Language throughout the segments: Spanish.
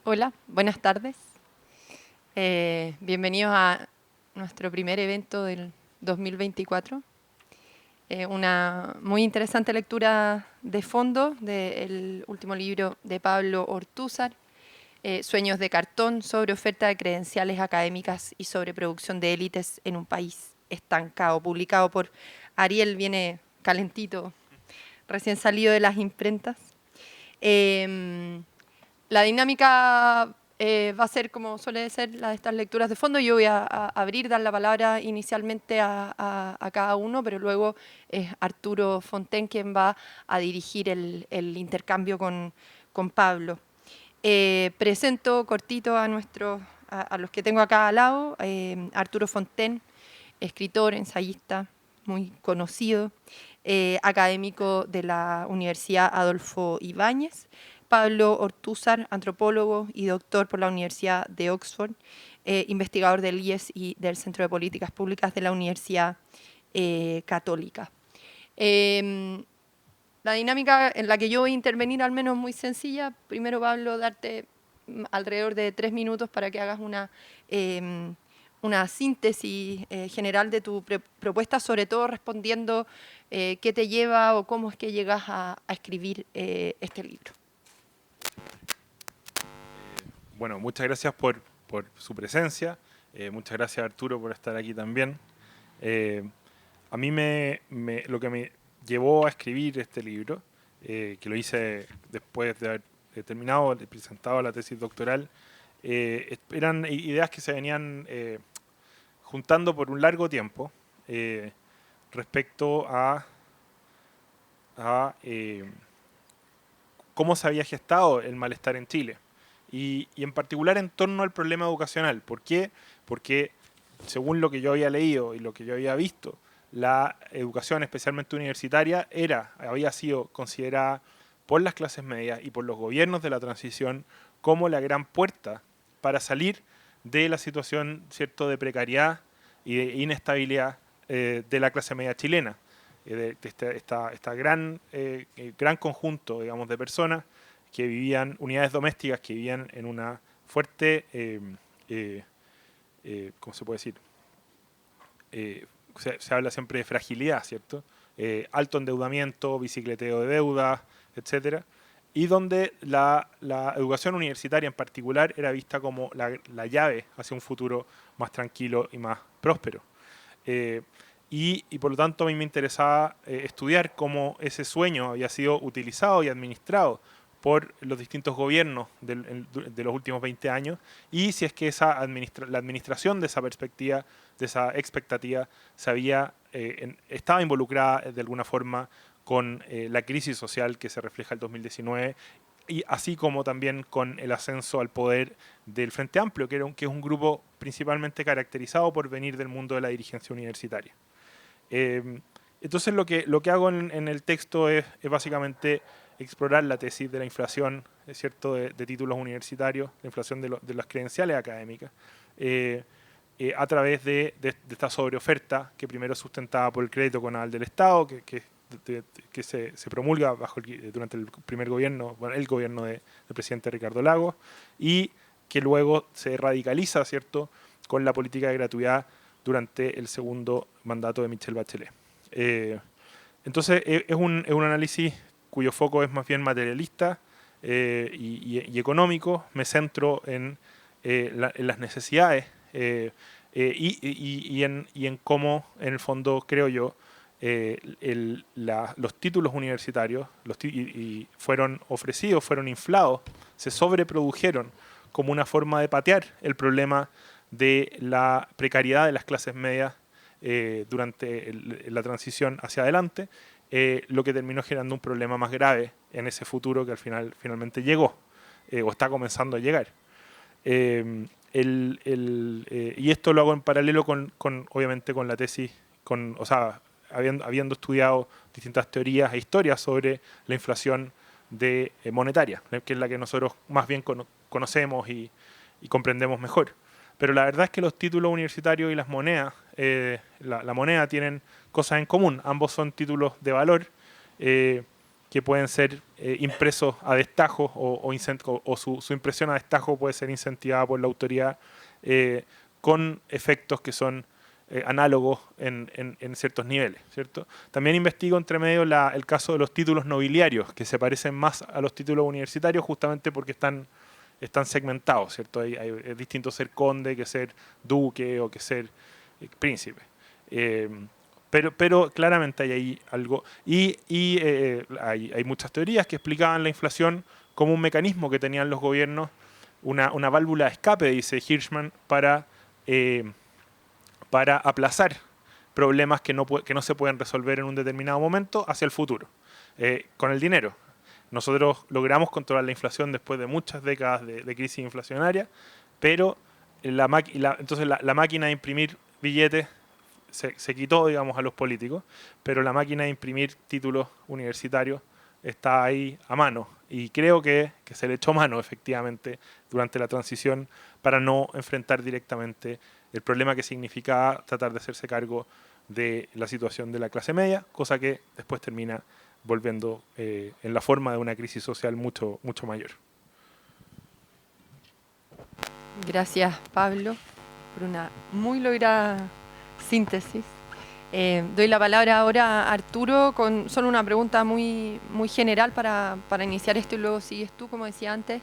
Hola, buenas tardes. Bienvenidos a nuestro primer evento del 2024. Una muy interesante lectura de fondo del último libro de Pablo Ortúzar, Sueños de cartón, sobre oferta de credenciales académicas y sobre producción de élites en un país estancado, publicado por Ariel, viene calentito, recién salido de las imprentas. Em, la dinámica va a ser como suele ser la de estas lecturas de fondo. Yo voy a abrir, dar la palabra inicialmente a cada uno, pero luego es Arturo Fonten quien va a dirigir el intercambio con Pablo. Presento cortito a los que tengo acá al lado. Arturo Fonten, escritor, ensayista, muy conocido, académico de la Universidad Adolfo Ibáñez. Pablo Ortúzar, antropólogo y doctor por la Universidad de Oxford, investigador del IES y del Centro de Políticas Públicas de la Universidad Católica. La dinámica en la que yo voy a intervenir al menos es muy sencilla. Primero, Pablo, darte alrededor de 3 minutos para que hagas una síntesis general de tu propuesta, sobre todo respondiendo qué te lleva o cómo es que llegas a escribir este libro. Bueno, muchas gracias por su presencia. Muchas gracias, Arturo, por estar aquí también. Eh, a mí lo que me llevó a escribir este libro, que lo hice después de haber terminado, de presentado la tesis doctoral, eran ideas que se venían juntando por un largo tiempo respecto a cómo se había gestado el malestar en Chile. Y en particular en torno al problema educacional. ¿Por qué? Porque según lo que yo había leído y lo que yo había visto, la educación, especialmente universitaria, había sido considerada por las clases medias y por los gobiernos de la transición como la gran puerta para salir de la situación, cierto, de precariedad y de inestabilidad de la clase media chilena. Esta gran conjunto, digamos, de personas que vivían, unidades domésticas que vivían en una fuerte, ¿cómo se puede decir? Se habla siempre de fragilidad, ¿cierto? Alto endeudamiento, bicicleteo de deuda, etcétera, y donde la educación universitaria en particular era vista como la llave hacia un futuro más tranquilo y más próspero. Eh, y por lo tanto a mí me interesaba estudiar cómo ese sueño había sido utilizado y administrado por los distintos gobiernos de los últimos 20 años y si es que la administración de esa perspectiva, de esa expectativa, estaba involucrada de alguna forma con la crisis social que se refleja el 2019 y así como también con el ascenso al poder del Frente Amplio, que es un grupo principalmente caracterizado por venir del mundo de la dirigencia universitaria. Eh, entonces lo que hago en el texto es básicamente explorar la tesis de la inflación, ¿es cierto?, de títulos universitarios, la inflación de las credenciales académicas, a través de esta sobreoferta que primero es sustentada por el crédito conal del Estado, que se promulga durante el primer gobierno, bueno, el gobierno del presidente Ricardo Lagos, y que luego se radicaliza, ¿cierto?, con la política de gratuidad durante el segundo mandato de Michelle Bachelet. Entonces es un análisis cuyo foco es más bien materialista y económico. Me centro en las necesidades y en cómo, en el fondo, creo yo, los títulos universitarios fueron ofrecidos, fueron inflados, se sobreprodujeron como una forma de patear el problema de la precariedad de las clases medias durante la transición hacia adelante, lo que terminó generando un problema más grave en ese futuro que finalmente llegó o está comenzando a llegar. Y esto lo hago en paralelo obviamente con la tesis, o sea, habiendo estudiado distintas teorías e historias sobre la inflación monetaria, que es la que nosotros más bien conocemos y comprendemos mejor. Pero la verdad es que los títulos universitarios y las monedas, la moneda tienen cosas en común. Ambos son títulos de valor que pueden ser impresos a destajo o su impresión a destajo puede ser incentivada por la autoridad con efectos que son análogos en ciertos niveles, ¿cierto? También investigo entre medio el caso de los títulos nobiliarios, que se parecen más a los títulos universitarios justamente porque están segmentados, ¿cierto? Es distinto ser conde que ser duque o que ser príncipe. Pero claramente hay ahí algo. Hay muchas teorías que explicaban la inflación como un mecanismo que tenían los gobiernos, una válvula de escape, dice Hirschman, para aplazar problemas que no se pueden resolver en un determinado momento hacia el futuro, con el dinero. Nosotros logramos controlar la inflación después de muchas décadas de crisis inflacionaria, pero entonces la máquina de imprimir billetes se quitó, digamos, a los políticos, pero la máquina de imprimir títulos universitarios está ahí a mano. Y creo que se le echó mano, efectivamente, durante la transición para no enfrentar directamente el problema que significaba tratar de hacerse cargo de la situación de la clase media, cosa que después termina volviendo en la forma de una crisis social mucho, mucho mayor. Gracias, Pablo, por una muy lograda síntesis. Doy la palabra ahora a Arturo con solo una pregunta muy, muy general para iniciar esto y luego sigues tú, como decía antes.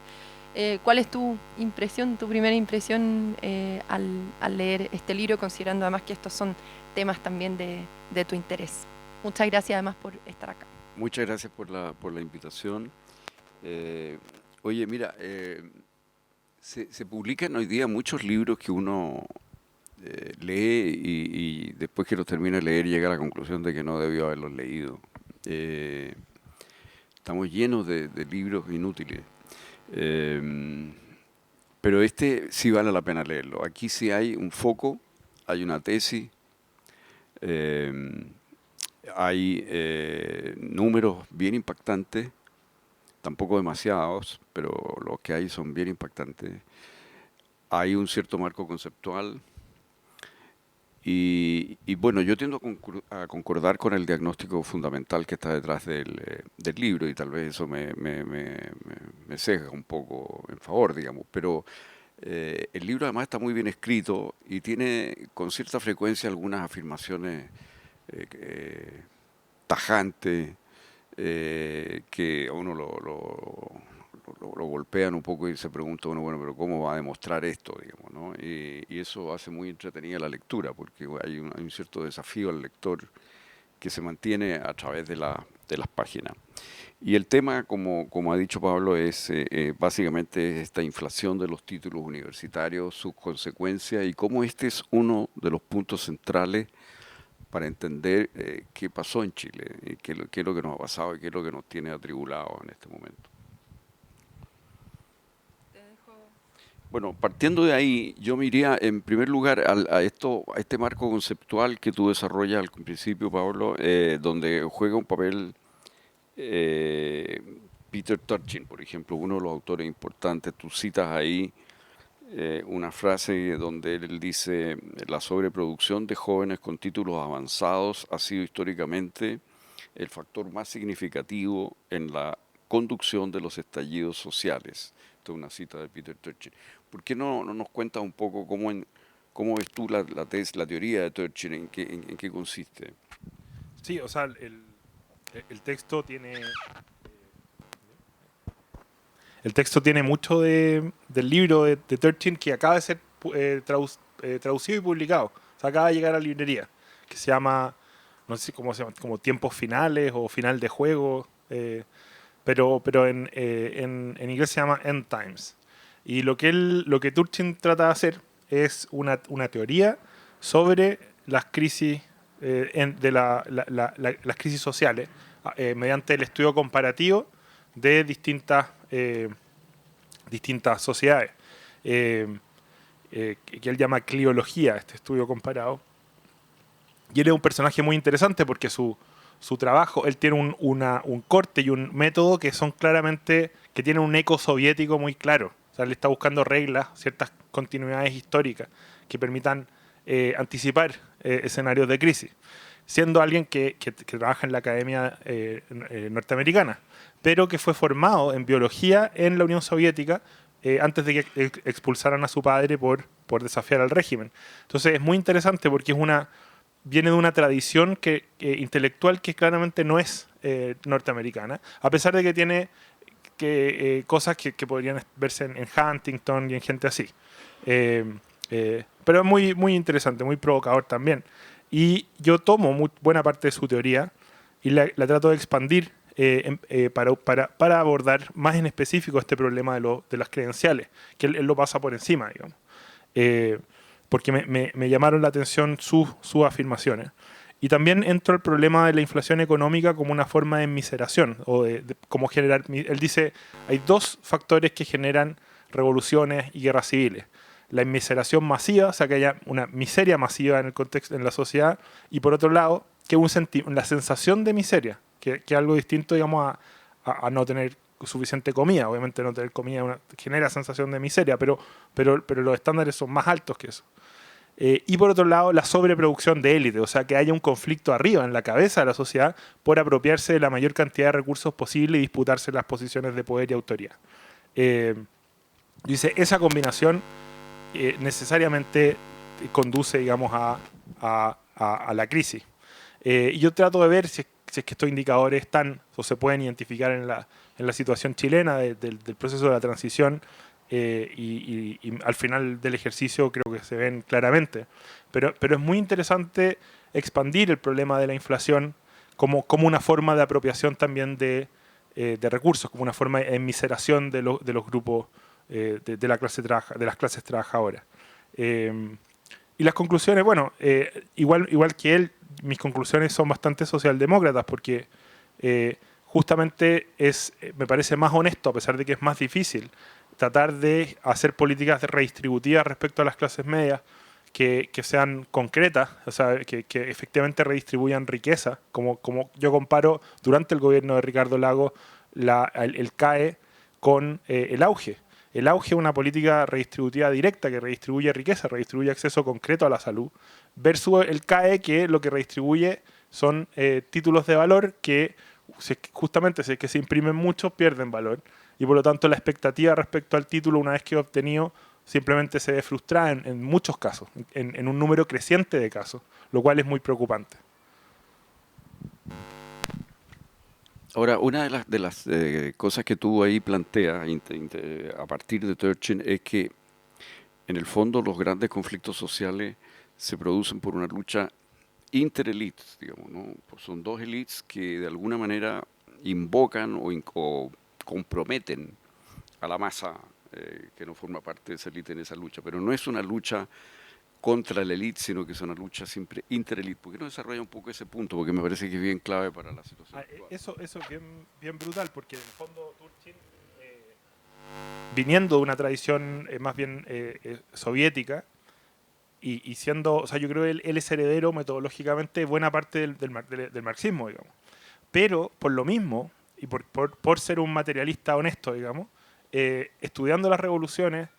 ¿Cuál es tu impresión, tu primera impresión al leer este libro, considerando además que estos son temas también de tu interés? Muchas gracias además por estar acá. Muchas gracias por la invitación. Oye, mira, se publican hoy día muchos libros que uno lee y después que los termina de leer llega a la conclusión de que no debió haberlos leído. Estamos llenos de libros inútiles. Pero este sí vale la pena leerlo. Aquí sí hay un foco, hay una tesis, hay números bien impactantes, tampoco demasiados, pero los que hay son bien impactantes. Hay un cierto marco conceptual y bueno, yo tiendo a concordar con el diagnóstico fundamental que está detrás del libro y tal vez eso me sesga un poco en favor, digamos, pero el libro además está muy bien escrito y tiene con cierta frecuencia algunas afirmaciones tajantes que a uno lo golpean un poco y se pregunta uno, bueno, pero ¿cómo va a demostrar esto? Digamos, ¿no? Y eso hace muy entretenida la lectura, porque hay un cierto desafío al lector que se mantiene a través de las páginas. Y el tema, como ha dicho Pablo, es básicamente esta inflación de los títulos universitarios, sus consecuencias y cómo este es uno de los puntos centrales para entender qué pasó en Chile, y qué es lo que nos ha pasado y qué es lo que nos tiene atribulados en este momento. Bueno, partiendo de ahí, yo me iría en primer lugar a este marco conceptual que tú desarrollas al principio, Pablo, donde juega un papel Peter Turchin, por ejemplo, uno de los autores importantes. Tú citas ahí una frase donde él dice: la sobreproducción de jóvenes con títulos avanzados ha sido históricamente el factor más significativo en la conducción de los estallidos sociales. Esto es una cita de Peter Turchin. ¿Por qué no nos cuentas un poco cómo ves tú la teoría de Turchin, en qué consiste? Sí, o sea, el texto tiene... El texto tiene mucho del libro de Turchin que acaba de ser traducido y publicado. O sea, acaba de llegar a la librería, que se llama, no sé cómo se llama, como Tiempos Finales o Final de Juego, pero en inglés se llama End Times. Y lo que Turchin trata de hacer es una teoría sobre las crisis, las crisis sociales mediante el estudio comparativo de distintas sociedades, que él llama cliología, este estudio comparado. Y él es un personaje muy interesante porque su trabajo, él tiene un corte y un método que son claramente, que tienen un eco soviético muy claro. O sea, él está buscando reglas, ciertas continuidades históricas que permitan anticipar escenarios de crisis. siendo alguien que trabaja en la academia norteamericana, pero que fue formado en biología en la Unión Soviética antes de que expulsaran a su padre por desafiar al régimen. Entonces es muy interesante porque viene de una tradición intelectual que claramente no es norteamericana, a pesar de que tiene cosas que podrían verse en Huntington y en gente así. Pero es muy, muy interesante, muy provocador también. Y yo tomo buena parte de su teoría y la trato de expandir para abordar más en específico este problema de las credenciales, que él lo pasa por encima, digamos. Porque me llamaron la atención sus afirmaciones. Y también entró el problema de la inflación económica como una forma de enmiseración, o de cómo generar... Él dice, hay dos factores que generan revoluciones y guerras civiles. La inmiseración masiva, o sea, que haya una miseria masiva en el contexto, en la sociedad, y por otro lado, que la sensación de miseria, que es algo distinto, digamos, a no tener suficiente comida. Obviamente no tener comida genera sensación de miseria, pero los estándares son más altos que eso. Y por otro lado, la sobreproducción de élite, o sea, que haya un conflicto arriba, en la cabeza de la sociedad, por apropiarse de la mayor cantidad de recursos posible y disputarse las posiciones de poder y autoridad. Dice, esa combinación necesariamente conduce, digamos, a la crisis. Y yo trato de ver si es que estos indicadores están o se pueden identificar en la situación chilena del proceso de la transición, y al final del ejercicio creo que se ven claramente. Pero es muy interesante expandir el problema de la inflación como una forma de apropiación también de recursos, como una forma de enmiseración de los grupos de las clases trabajadoras. Y las conclusiones, bueno, igual que él, mis conclusiones son bastante socialdemócratas porque justamente me parece más honesto, a pesar de que es más difícil, tratar de hacer políticas redistributivas respecto a las clases medias que sean concretas, o sea, que efectivamente redistribuyan riqueza, como yo comparo durante el gobierno de Ricardo Lagos el CAE con el auge. El auge es una política redistributiva directa que redistribuye riqueza, redistribuye acceso concreto a la salud, versus el CAE que lo que redistribuye son títulos de valor que justamente si es que se imprimen muchos pierden valor y por lo tanto la expectativa respecto al título una vez que es obtenido simplemente se ve frustrada en muchos casos, en un número creciente de casos, lo cual es muy preocupante. Ahora, una de las cosas que tú ahí planteas a partir de Turchin es que en el fondo los grandes conflictos sociales se producen por una lucha interelites, digamos, ¿no? Pues son dos élites que de alguna manera invocan o comprometen a la masa que no forma parte de esa élite en esa lucha, pero no es una lucha contra la élite, sino que es una lucha siempre interélite. ¿Por qué no desarrolla un poco ese punto? Porque me parece que es bien clave para la situación actual. Eso es bien brutal, porque en el fondo Turchin, viniendo de una tradición más bien soviética, y siendo, o sea, yo creo que él es heredero metodológicamente de buena parte del marxismo, digamos. Pero por lo mismo, y por ser un materialista honesto, digamos, estudiando las revoluciones,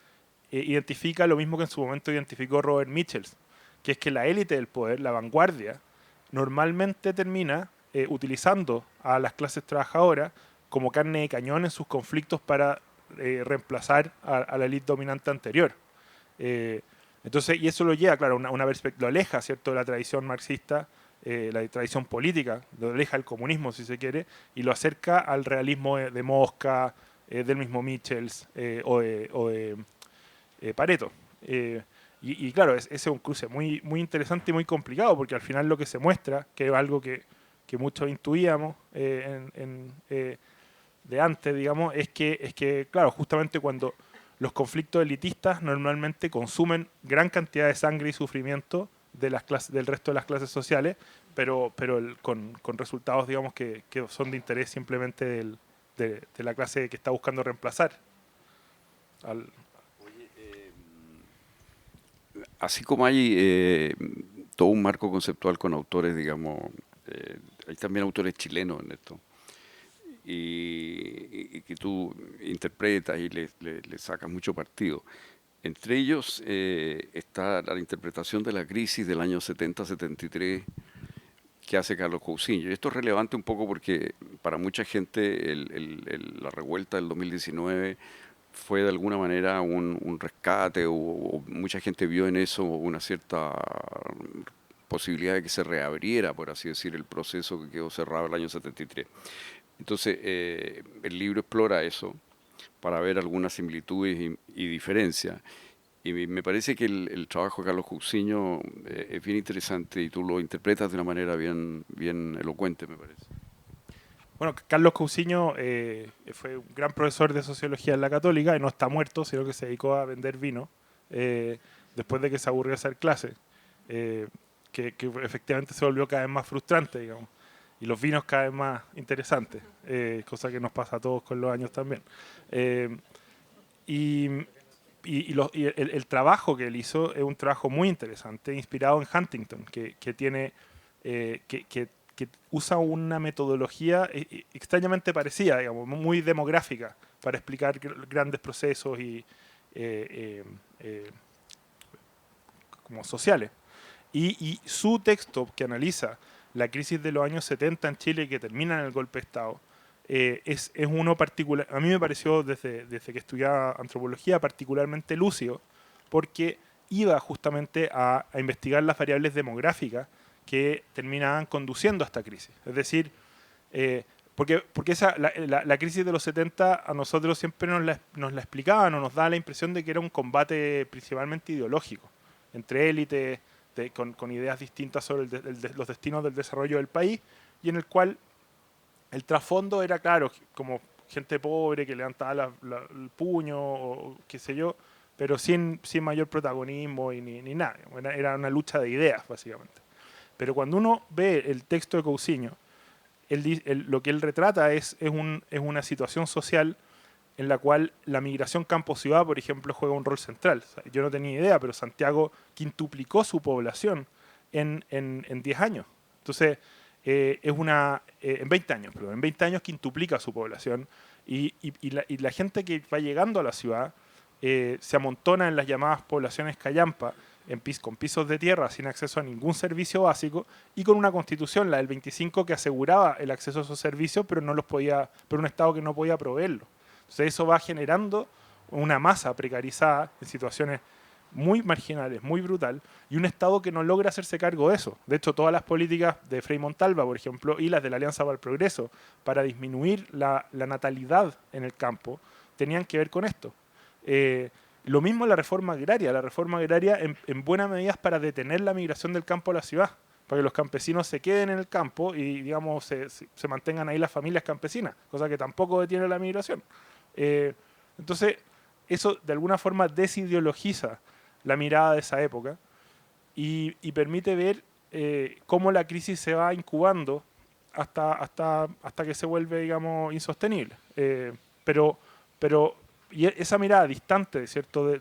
identifica lo mismo que en su momento identificó Robert Michels, que es que la élite del poder, la vanguardia, normalmente termina utilizando a las clases trabajadoras como carne de cañón en sus conflictos para reemplazar a la élite dominante anterior. Entonces, y eso lo lleva, claro, una perspectiva, lo aleja, ¿cierto?, de la tradición marxista, la tradición política, lo aleja del comunismo, si se quiere, y lo acerca al realismo de Mosca, del mismo Michels o de Pareto. Y claro, ese es un cruce muy, muy interesante y muy complicado, porque al final lo que se muestra, que es algo que muchos intuíamos de antes, digamos, es que, claro, justamente cuando los conflictos elitistas normalmente consumen gran cantidad de sangre y sufrimiento del resto de las clases sociales, pero con resultados, digamos, que son de interés simplemente de la clase que está buscando reemplazar al... Así como hay todo un marco conceptual con autores, digamos, hay también autores chilenos en esto, y que tú interpretas y le sacas mucho partido. Entre ellos está la interpretación de la crisis del año 70-73, que hace Carlos Cousiño. Y esto es relevante un poco porque para mucha gente la revuelta del 2019 fue de alguna manera un rescate o mucha gente vio en eso una cierta posibilidad de que se reabriera, por así decir, el proceso que quedó cerrado el año 73. Entonces, el libro explora eso para ver algunas similitudes y diferencias. Y me parece que el trabajo de Carlos Cousiño es bien interesante y tú lo interpretas de una manera bien elocuente, me parece. Bueno, Carlos Cousiño fue un gran profesor de sociología en la Católica y no está muerto, sino que se dedicó a vender vino después de que se aburrió de hacer clases, que efectivamente se volvió cada vez más frustrante, digamos, y los vinos cada vez más interesantes, cosa que nos pasa a todos con los años también. Eh, y el trabajo que él hizo es un trabajo muy interesante, inspirado en Huntington, que tiene que usa una metodología extrañamente parecida, digamos, muy demográfica, para explicar grandes procesos y como sociales. Y su texto, que analiza la crisis de los años 70 en Chile, que termina en el golpe de Estado, es uno particular. A mí me pareció, desde que estudiaba antropología, particularmente lúcido, porque iba justamente a investigar las variables demográficas que terminaban conduciendo a esta crisis. Es decir, porque la crisis de los 70 a nosotros siempre nos la explicaban o nos da la impresión de que era un combate principalmente ideológico entre élites con ideas distintas sobre los destinos del desarrollo del país, y en el cual el trasfondo era, claro, como gente pobre que levantaba el puño o qué sé yo, pero sin mayor protagonismo y ni nada. Era una lucha de ideas, básicamente. Pero cuando uno ve el texto de Cousiño, lo que él retrata es una situación social en la cual la migración campo-ciudad, por ejemplo, juega un rol central. O sea, yo no tenía idea, pero Santiago quintuplicó su población en 10 años. Entonces, en 20 años, perdón, en 20 años quintuplica su población y la gente que va llegando a la ciudad se amontona en las llamadas poblaciones callampa, con pisos de tierra, sin acceso a ningún servicio básico y con una constitución, la del 25, que aseguraba el acceso a esos servicios, pero un Estado que no podía proveerlo. Entonces eso va generando una masa precarizada en situaciones muy marginales, muy brutal, y un Estado que no logra hacerse cargo de eso. De hecho, todas las políticas de Frei Montalva, por ejemplo, y las de la Alianza para el Progreso, para disminuir la natalidad en el campo, tenían que ver con esto. Lo mismo la reforma agraria. La reforma agraria en buena medida es para detener la migración del campo a la ciudad, para que los campesinos se queden en el campo y, digamos, se mantengan ahí las familias campesinas, cosa que tampoco detiene la migración. Entonces, eso de alguna forma desideologiza la mirada de esa época y permite ver cómo la crisis se va incubando hasta que se vuelve, digamos, insostenible. Pero y esa mirada distante, ¿cierto?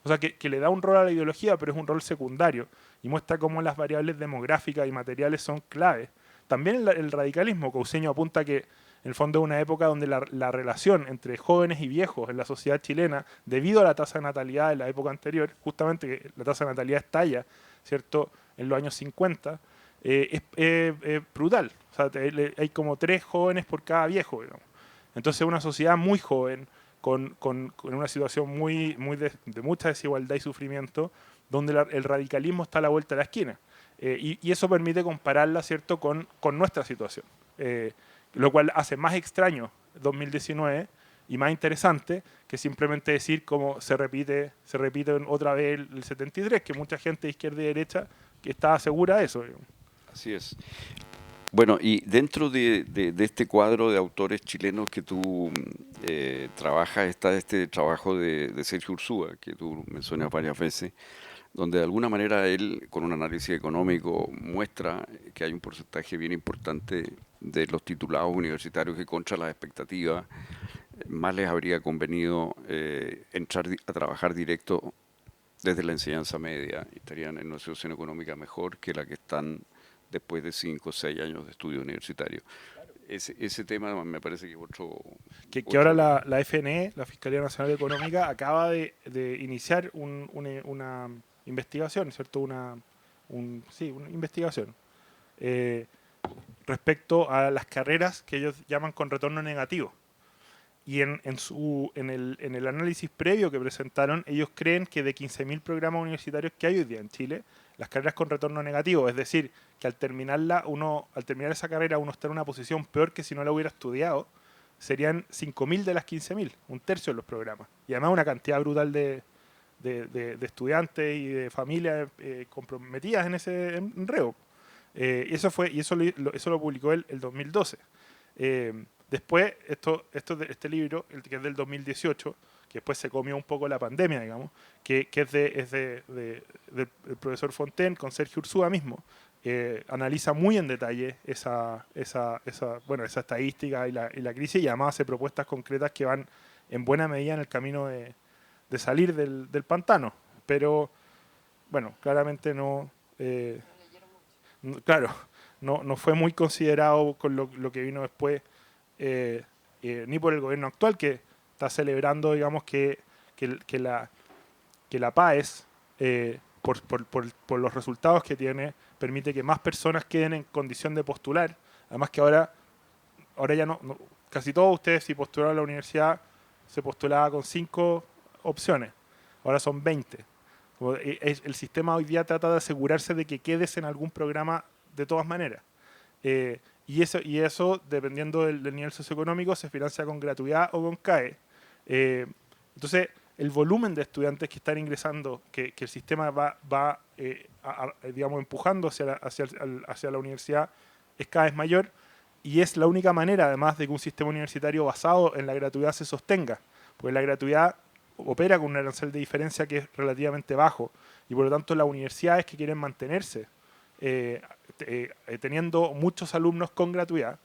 O sea, que le da un rol a la ideología, pero es un rol secundario y muestra cómo las variables demográficas y materiales son claves. También el radicalismo, Cousiño apunta que en el fondo es una época donde la relación entre jóvenes y viejos en la sociedad chilena, debido a la tasa de natalidad de la época anterior, justamente que la tasa de natalidad estalla, ¿cierto?, en los años 50, es brutal. O sea, hay como 3 jóvenes por cada viejo, digamos. Entonces una sociedad muy joven, con una situación de mucha desigualdad y sufrimiento, donde el radicalismo está a la vuelta de la esquina. Y eso permite compararla, ¿cierto?, con nuestra situación. Lo cual hace más extraño 2019 y más interesante que simplemente decir cómo se repite otra vez el 73, que mucha gente de izquierda y derecha que estaba segura de eso. Así es. Bueno, y dentro de este cuadro de autores chilenos que tú trabajas, está este trabajo de Sergio Ursúa, que tú mencionas varias veces, donde de alguna manera él, con un análisis económico, muestra que hay un porcentaje bien importante de los titulados universitarios que contra las expectativas más les habría convenido entrar a trabajar directo desde la enseñanza media y estarían en una situación económica mejor que la que están después de 5 o 6 años de estudio universitario. Ese tema me parece que es otro... Que ahora la FNE, la Fiscalía Nacional Económica, acaba de iniciar una investigación, ¿cierto? Una investigación. respecto a las carreras que ellos llaman con retorno negativo. Y en el análisis previo que presentaron, ellos creen que de 15.000 programas universitarios que hay hoy día en Chile, las carreras con retorno negativo, es decir, que al terminar esa carrera uno está en una posición peor que si no la hubiera estudiado, serían 5.000 de las 15.000, un tercio de los programas. Y además una cantidad brutal de estudiantes y de familias comprometidas en ese enredo. Eso lo publicó el 2012. Después, este libro, el que es del 2018, que después se comió un poco la pandemia, digamos, que es del profesor Fontaine con Sergio Ursúa mismo, analiza muy en detalle esa estadística y la crisis, y además hace propuestas concretas que van en buena medida en el camino de salir del pantano. Pero, bueno, claramente no... claro, no fue muy considerado con lo que vino después, ni por el gobierno actual, que está celebrando, digamos, que la PAES, por los resultados que tiene, permite que más personas queden en condición de postular. Además que ahora ya casi todos ustedes, si postularon a la universidad, se postulaba con 5 opciones. Ahora son 20. El sistema hoy día trata de asegurarse de que quedes en algún programa de todas maneras. Y eso, dependiendo del nivel socioeconómico, se financia con gratuidad o con CAE. Entonces, el volumen de estudiantes que están ingresando, que el sistema va digamos, empujando hacia la universidad, es cada vez mayor, y es la única manera, además, de que un sistema universitario basado en la gratuidad se sostenga. Porque la gratuidad opera con un arancel de diferencia que es relativamente bajo, y por lo tanto las universidades que quieren mantenerse teniendo muchos alumnos con gratuidad,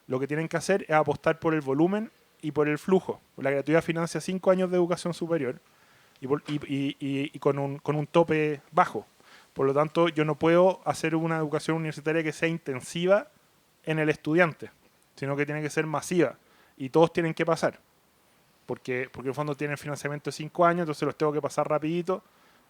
lo que tienen que hacer es apostar por el volumen y por el flujo. La gratuidad financia 5 años de educación superior y con un tope bajo. Por lo tanto, yo no puedo hacer una educación universitaria que sea intensiva en el estudiante, sino que tiene que ser masiva, y todos tienen que pasar, porque en el fondo tienen financiamiento de 5 años, entonces los tengo que pasar rapidito,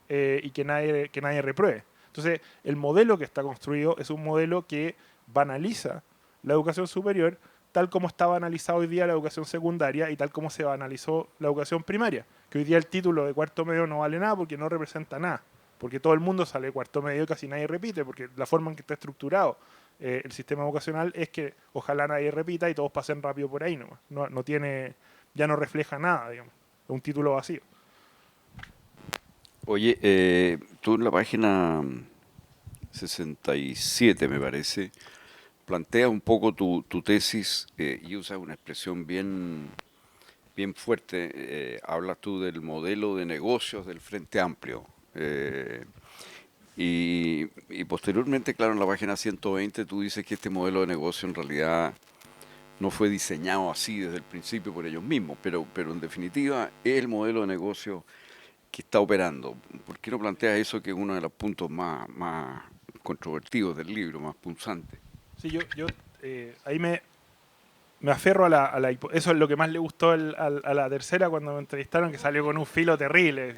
y que nadie repruebe. Entonces, el modelo que está construido es un modelo que banaliza la educación superior tal como estaba analizado hoy día la educación secundaria y tal como se analizó la educación primaria. Que hoy día el título de cuarto medio no vale nada porque no representa nada. Porque todo el mundo sale de cuarto medio y casi nadie repite, porque la forma en que está estructurado el sistema educacional es que ojalá nadie repita y todos pasen rápido por ahí nomás. Ya no refleja nada, digamos. Es un título vacío. Oye, tú en la página 67, me parece, planteas un poco tu tesis y usas una expresión bien fuerte. Hablas tú del modelo de negocios del Frente Amplio. Y posteriormente, claro, en la página 120 tú dices que este modelo de negocio en realidad no fue diseñado así desde el principio por ellos mismos, pero en definitiva es el modelo de negocio que está operando. ¿Por qué no planteas eso, que es uno de los puntos más controvertidos del libro, más punzantes? Sí, yo ahí me aferro eso es lo que más le gustó a la tercera cuando me entrevistaron, que salió con un filo terrible.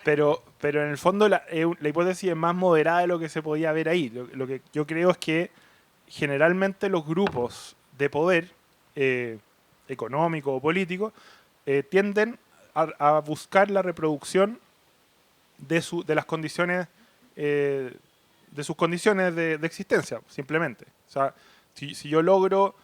Pero en el fondo la hipótesis es más moderada de lo que se podía ver ahí. Lo que yo creo es que generalmente los grupos de poder económico o político tienden a buscar la reproducción de las condiciones de sus condiciones de existencia, simplemente. O sea, si yo logro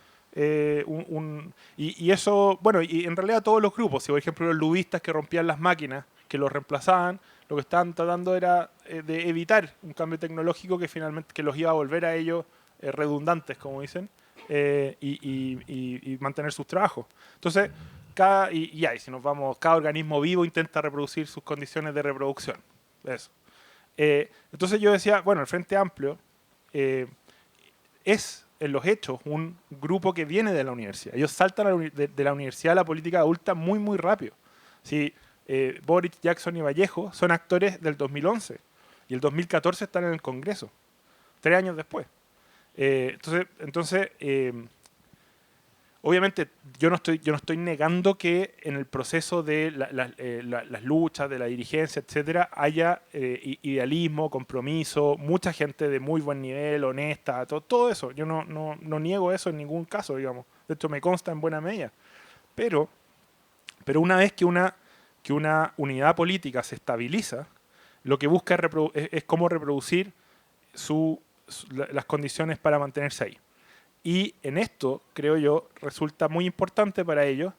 y eso, bueno, y en realidad todos los grupos, si por ejemplo los lubistas que rompían las máquinas, que los reemplazaban, lo que estaban tratando era de evitar un cambio tecnológico que finalmente que los iba a volver a ellos redundantes, como dicen, y mantener sus trabajos. Entonces, si nos vamos, cada organismo vivo intenta reproducir sus condiciones de reproducción. Eso. Entonces yo decía, bueno, el Frente Amplio es en los hechos un grupo que viene de la universidad. Ellos saltan de la universidad a la política adulta muy, muy rápido. Sí, Boric, Jackson y Vallejo son actores del 2011 y el 2014 están en el Congreso, 3 años después. Entonces obviamente yo no estoy negando que en el proceso de las luchas, de la dirigencia, etcétera, haya idealismo, compromiso, mucha gente de muy buen nivel, honesta, todo eso. Yo no niego eso en ningún caso, digamos. De hecho, me consta en buena medida. Pero una vez que una unidad política se estabiliza, lo que busca es cómo reproducir las condiciones para mantenerse ahí. Y en esto, creo yo, resulta muy importante para ellos,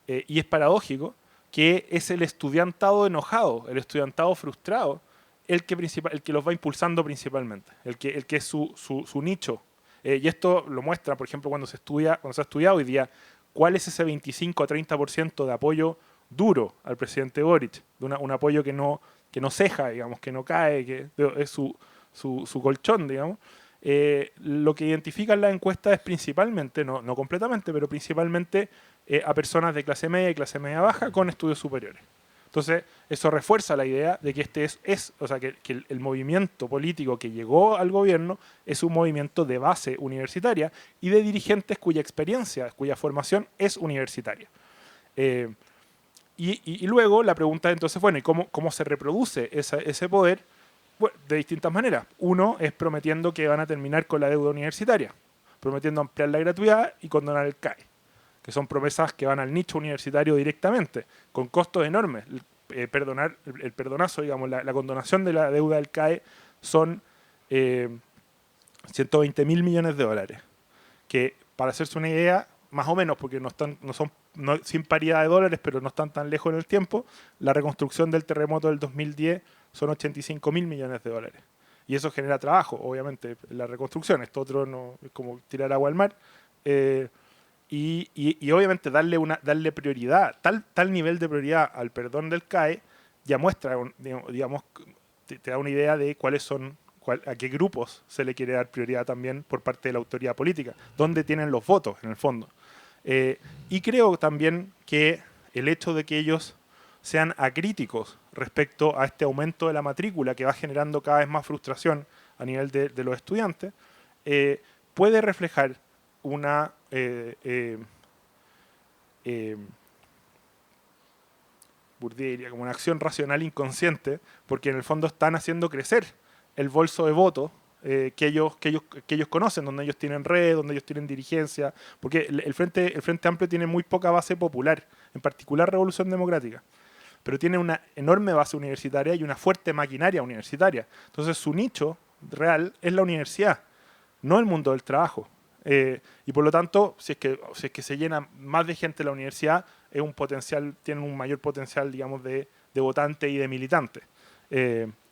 y es paradójico, que es el estudiantado enojado, el estudiantado frustrado, el que los va impulsando principalmente, el que es su nicho. Y esto lo muestra, por ejemplo, cuando se ha estudiado hoy día cuál es ese 25 a 30% de apoyo duro al presidente Boric, de un apoyo que no ceja, digamos, que no cae, que es su colchón, digamos. Lo que identifican las encuestas es principalmente, no completamente, pero principalmente a personas de clase media y clase media baja con estudios superiores. Entonces, eso refuerza la idea de que o sea, que el movimiento político que llegó al gobierno es un movimiento de base universitaria y de dirigentes cuya experiencia, cuya formación es universitaria. Y luego la pregunta entonces, bueno, ¿y cómo se reproduce ese poder? Bueno, de distintas maneras. Uno es prometiendo que van a terminar con la deuda universitaria, prometiendo ampliar la gratuidad y condonar el CAE, que son promesas que van al nicho universitario directamente, con costos enormes. El perdonazo, digamos, la condonación de la deuda del CAE son 120.000 millones de dólares, que para hacerse una idea, más o menos, porque no son sin paridad de dólares, pero no están tan lejos en el tiempo, la reconstrucción del terremoto del 2010 son 85.000 millones de dólares. Y eso genera trabajo, obviamente, la reconstrucción. Esto otro no es como tirar agua al mar. Y obviamente darle prioridad, tal nivel de prioridad al perdón del CAE, ya muestra, digamos, te da una idea de a qué grupos se le quiere dar prioridad también por parte de la autoridad política, dónde tienen los votos, en el fondo. Y creo también que el hecho de que ellos sean acríticos respecto a este aumento de la matrícula que va generando cada vez más frustración a nivel de los estudiantes, puede reflejar una Bourdieu diría como una acción racional inconsciente, porque en el fondo están haciendo crecer el bolso de votos que ellos conocen, donde ellos tienen red, donde ellos tienen dirigencia, porque el Frente Amplio tiene muy poca base popular, en particular Revolución Democrática, pero tiene una enorme base universitaria y una fuerte maquinaria universitaria. Entonces su nicho real es la universidad, no el mundo del trabajo. Y por lo tanto, si es que se llena más de gente en la universidad, tienen un mayor potencial, digamos, de votante y de militante.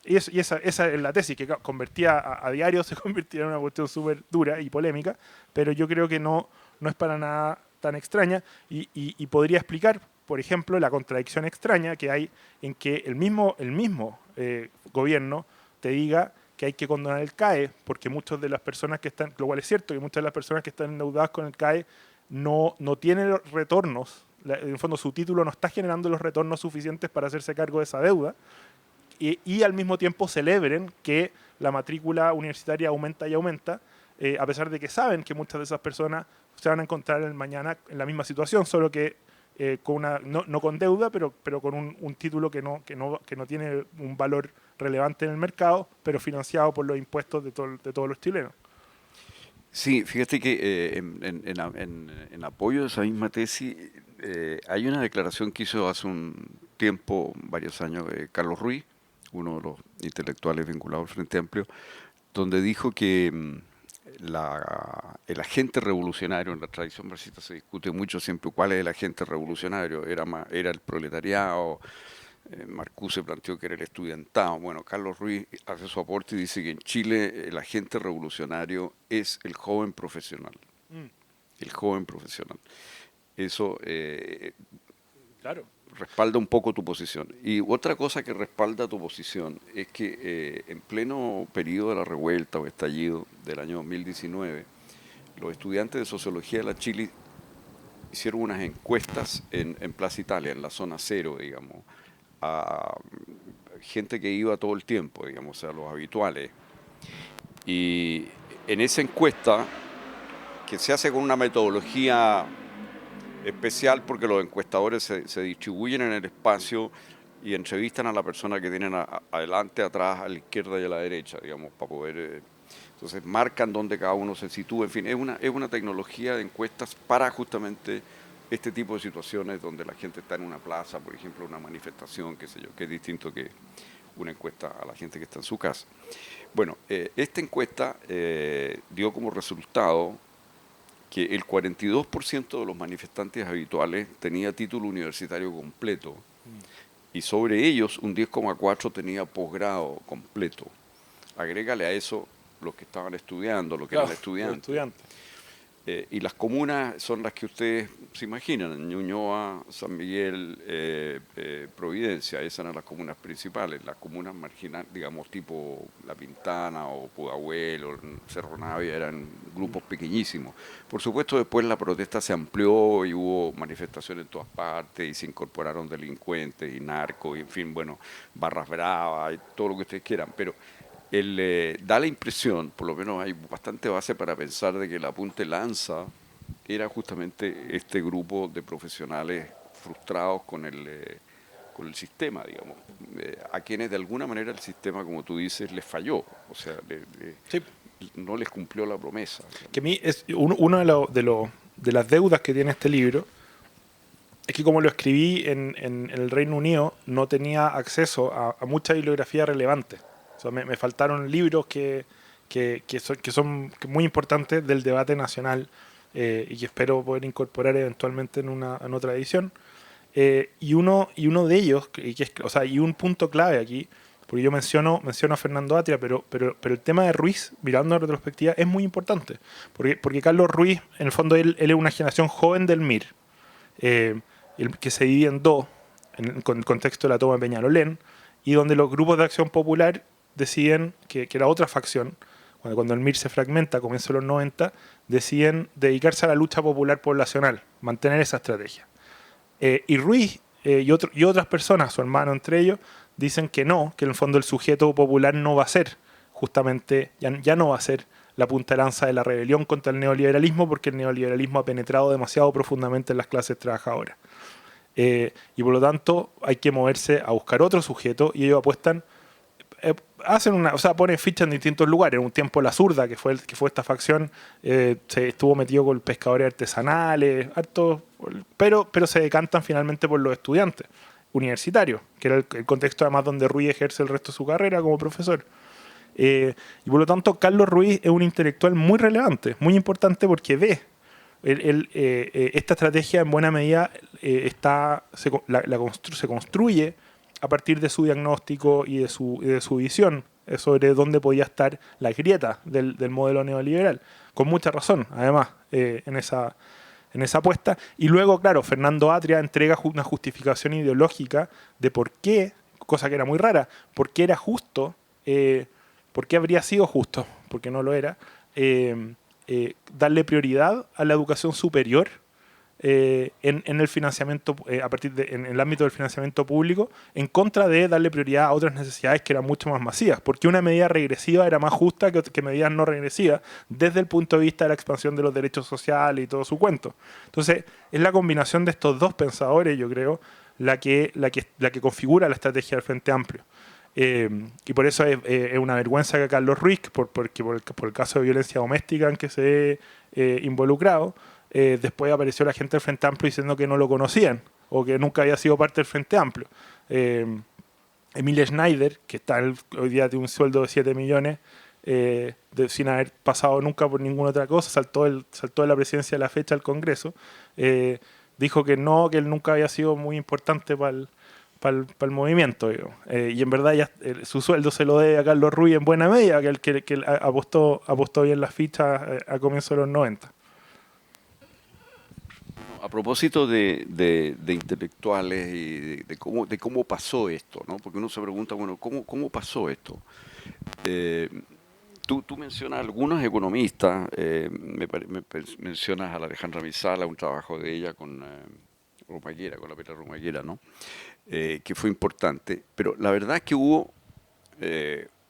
Y esa es la tesis, que convertía a diario, se convertía en una cuestión súper dura y polémica, pero yo creo que no es para nada tan extraña y podría explicar, por ejemplo, la contradicción extraña que hay en que el mismo gobierno te diga que hay que condonar el CAE, porque muchas de las personas que están, lo cual es cierto, que muchas de las personas que están endeudadas con el CAE no tienen retornos, en el fondo su título no está generando los retornos suficientes para hacerse cargo de esa deuda, y al mismo tiempo celebren que la matrícula universitaria aumenta y aumenta, a pesar de que saben que muchas de esas personas se van a encontrar mañana en la misma situación, solo que con no con deuda, pero con un título que no tiene un valor relevante en el mercado, pero financiado por los impuestos de todos los chilenos. Sí, fíjate que en apoyo de esa misma tesis hay una declaración que hizo hace un tiempo, varios años, Carlos Ruiz, uno de los intelectuales vinculados al Frente Amplio, donde dijo que el agente revolucionario, en la tradición marxista se discute mucho siempre cuál es el agente revolucionario, era el proletariado, Marcuse planteó que era el estudiantado. Bueno, Carlos Ruiz hace su aporte y dice que en Chile el agente revolucionario es el joven profesional. El joven profesional. Eso claro, respalda un poco tu posición. Y otra cosa que respalda tu posición es que en pleno periodo de la revuelta o estallido del año 2019, los estudiantes de Sociología de la Chile hicieron unas encuestas en Plaza Italia, en la zona cero, digamos, a gente que iba todo el tiempo, digamos, o sea, los habituales. Y en esa encuesta, que se hace con una metodología especial porque los encuestadores se distribuyen en el espacio y entrevistan a la persona que tienen adelante, atrás, a la izquierda y a la derecha, digamos, para poder... entonces marcan dónde cada uno se sitúa, en fin, es una tecnología de encuestas para justamente este tipo de situaciones donde la gente está en una plaza, por ejemplo, una manifestación, qué sé yo, que es distinto que una encuesta a la gente que está en su casa. Bueno, esta encuesta dio como resultado que el 42% de los manifestantes habituales tenía título universitario completo y sobre ellos un 10,4% tenía posgrado completo. Agrégale a eso los que estaban estudiando, los que eran estudiantes. Y las comunas son las que ustedes se imaginan, Ñuñoa, San Miguel, Providencia, esas eran las comunas principales. Las comunas marginales, digamos, tipo La Pintana o Pudahuel o Cerro Navia, eran grupos pequeñísimos. Por supuesto, después la protesta se amplió y hubo manifestaciones en todas partes y se incorporaron delincuentes y narcos, y en fin, bueno, barras bravas y todo lo que ustedes quieran, pero da la impresión, por lo menos hay bastante base para pensar de que la punta de lanza era justamente este grupo de profesionales frustrados con el sistema, digamos, a quienes de alguna manera el sistema, como tú dices, les falló, o sea, Sí. no les cumplió la promesa. Que a mí es uno de las deudas que tiene este libro es que como lo escribí en el Reino Unido, no tenía acceso a mucha bibliografía relevante. O sea, me faltaron libros que son muy importantes del debate nacional y que espero poder incorporar eventualmente en otra edición. Y uno de ellos, y un punto clave aquí, porque yo menciono a Fernando Atria, pero el tema de Ruiz, mirando en retrospectiva, es muy importante. Porque Carlos Ruiz, en el fondo, él es una generación joven del MIR, que se divide en dos, en el contexto de la toma de Peñalolén, y donde los grupos de acción popular deciden, que era otra facción, cuando el MIR se fragmenta a comienzos de los 90, deciden dedicarse a la lucha popular poblacional, mantener esa estrategia. Y Ruiz y otras personas, su hermano entre ellos, dicen que no, que en el fondo el sujeto popular no va a ser justamente, ya no va a ser la punta de lanza de la rebelión contra el neoliberalismo, porque el neoliberalismo ha penetrado demasiado profundamente en las clases trabajadoras. Y por lo tanto hay que moverse a buscar otro sujeto, y ellos apuestan, ponen fichas en distintos lugares. En un tiempo la Zurda, que fue esta facción, se estuvo metido con pescadores artesanales, pero se decantan finalmente por los estudiantes universitarios, que era el contexto además donde Ruiz ejerce el resto de su carrera como profesor. Y por lo tanto Carlos Ruiz es un intelectual muy relevante, muy importante, porque ve esta estrategia en buena medida se construye a partir de su diagnóstico y de su visión sobre dónde podía estar la grieta del modelo neoliberal. Con mucha razón, además, en esa apuesta. Y luego, claro, Fernando Atria entrega una justificación ideológica de por qué, cosa que era muy rara, por qué era justo, por qué habría sido justo, porque no lo era, darle prioridad a la educación superior en el financiamiento, en el ámbito del financiamiento público, en contra de darle prioridad a otras necesidades que eran mucho más masivas, porque una medida regresiva era más justa que medidas no regresivas desde el punto de vista de la expansión de los derechos sociales y todo su cuento. Entonces, es la combinación de estos dos pensadores, yo creo, la que configura la estrategia del Frente Amplio. Y por eso es una vergüenza que Carlos Ruiz, por el caso de violencia doméstica en que se ve involucrado, después apareció la gente del Frente Amplio diciendo que no lo conocían o que nunca había sido parte del Frente Amplio. Emilia Schneider, que hoy día tiene un sueldo de 7 millones, sin haber pasado nunca por ninguna otra cosa, saltó de la presidencia de la fecha al Congreso, dijo que no, que él nunca había sido muy importante para el movimiento. Y en verdad su sueldo se lo debe a Carlos Ruiz en buena medida, que apostó bien las fichas a comienzos de los 90. A propósito de intelectuales y de cómo pasó esto, ¿no? Porque uno se pregunta, bueno, ¿cómo pasó esto? Tú mencionas a algunos economistas, mencionas a la Alejandra Misala, un trabajo de ella con Romaguera, con la Petra Romaguera, ¿no? Que fue importante, pero la verdad es que hubo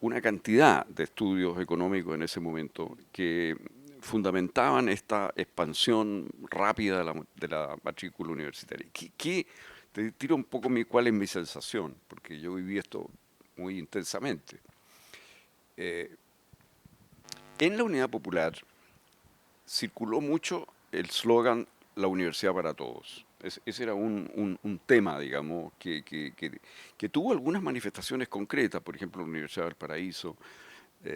una cantidad de estudios económicos en ese momento que fundamentaban esta expansión rápida de la matrícula universitaria. Te tiro un poco cuál es mi sensación, porque yo viví esto muy intensamente. En la Unidad Popular circuló mucho el slogan "La universidad para todos". Ese era un tema, digamos, que tuvo algunas manifestaciones concretas, por ejemplo, la Universidad del Paraíso,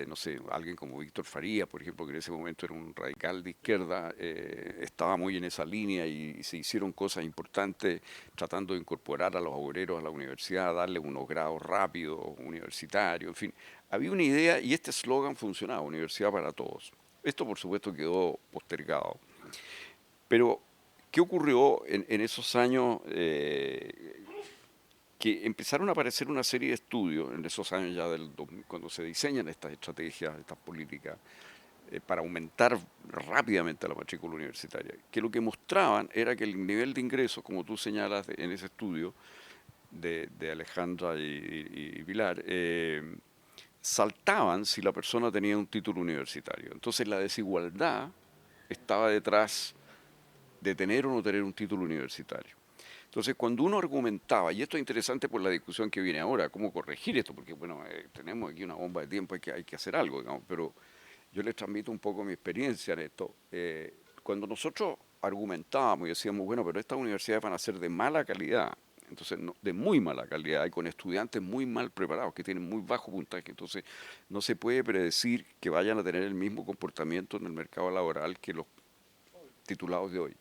no sé, alguien como Víctor Faría, por ejemplo, que en ese momento era un radical de izquierda, estaba muy en esa línea y se hicieron cosas importantes tratando de incorporar a los obreros a la universidad, darle unos grados rápidos, universitarios, en fin. Había una idea y este eslogan funcionaba, universidad para todos. Esto, por supuesto, quedó postergado. Pero, ¿qué ocurrió en esos años? Que empezaron a aparecer una serie de estudios en esos años ya cuando se diseñan estas estrategias, estas políticas, para aumentar rápidamente la matrícula universitaria, que lo que mostraban era que el nivel de ingresos, como tú señalas en ese estudio de Alejandra y Pilar, saltaban si la persona tenía un título universitario. Entonces la desigualdad estaba detrás de tener o no tener un título universitario. Entonces, cuando uno argumentaba, y esto es interesante por la discusión que viene ahora, cómo corregir esto, porque bueno, tenemos aquí una bomba de tiempo, hay que hacer algo, digamos, pero yo les transmito un poco mi experiencia en esto. Cuando nosotros argumentábamos y decíamos, bueno, pero estas universidades van a ser de mala calidad, entonces de muy mala calidad y con estudiantes muy mal preparados, que tienen muy bajo puntaje, entonces no se puede predecir que vayan a tener el mismo comportamiento en el mercado laboral que los titulados de hoy.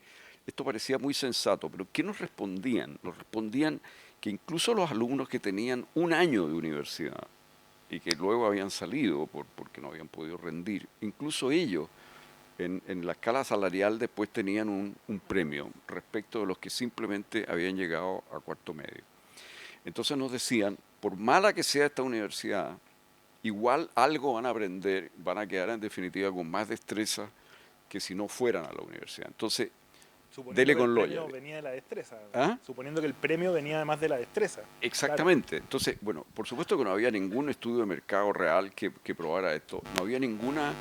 Esto parecía muy sensato, pero ¿qué nos respondían? Nos respondían que incluso los alumnos que tenían un año de universidad y que luego habían salido porque no habían podido rendir, incluso ellos en la escala salarial después tenían un premio respecto de los que simplemente habían llegado a cuarto medio. Entonces nos decían, por mala que sea esta universidad, igual algo van a aprender, van a quedar en definitiva con más destreza que si no fueran a la universidad. Entonces, dele con loya. Suponiendo que el premio venía de la destreza. ¿Ah? Suponiendo que el premio venía además de la destreza. Exactamente. Claro. Entonces, bueno, por supuesto que no había ningún estudio de mercado real que probara esto. No había ninguna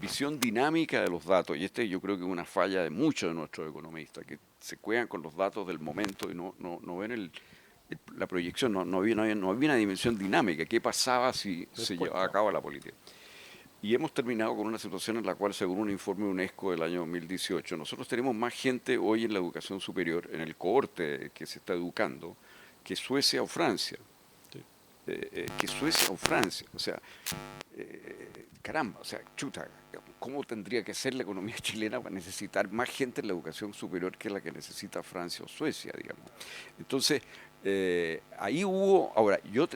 visión dinámica de los datos. Y yo creo que es una falla de muchos de nuestros economistas, que se cuedan con los datos del momento y no ven la proyección. No había una dimensión dinámica. ¿Qué pasaba si se llevaba a cabo la política? Y hemos terminado con una situación en la cual, según un informe de UNESCO del año 2018, nosotros tenemos más gente hoy en la educación superior, en el cohorte que se está educando, que Suecia o Francia. Sí. Que Suecia o Francia. O sea, caramba, o sea, chuta, ¿cómo tendría que ser la economía chilena para necesitar más gente en la educación superior que la que necesita Francia o Suecia, digamos? Entonces, ahí hubo, ahora, yo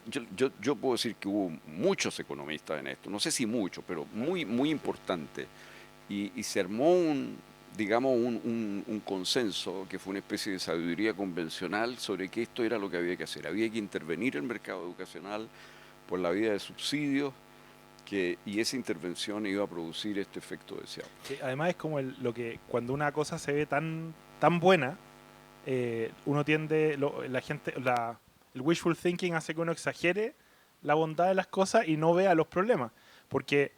puedo decir que hubo muchos economistas en esto, no sé si muchos, pero muy importante, y se armó un consenso que fue una especie de sabiduría convencional sobre que esto era lo que había que hacer. Había que intervenir en el mercado educacional por la vía de subsidios, y esa intervención iba a producir este efecto deseado. Sí, además es como lo que cuando una cosa se ve tan buena, uno tiende, el wishful thinking hace que uno exagere la bondad de las cosas y no vea los problemas. Porque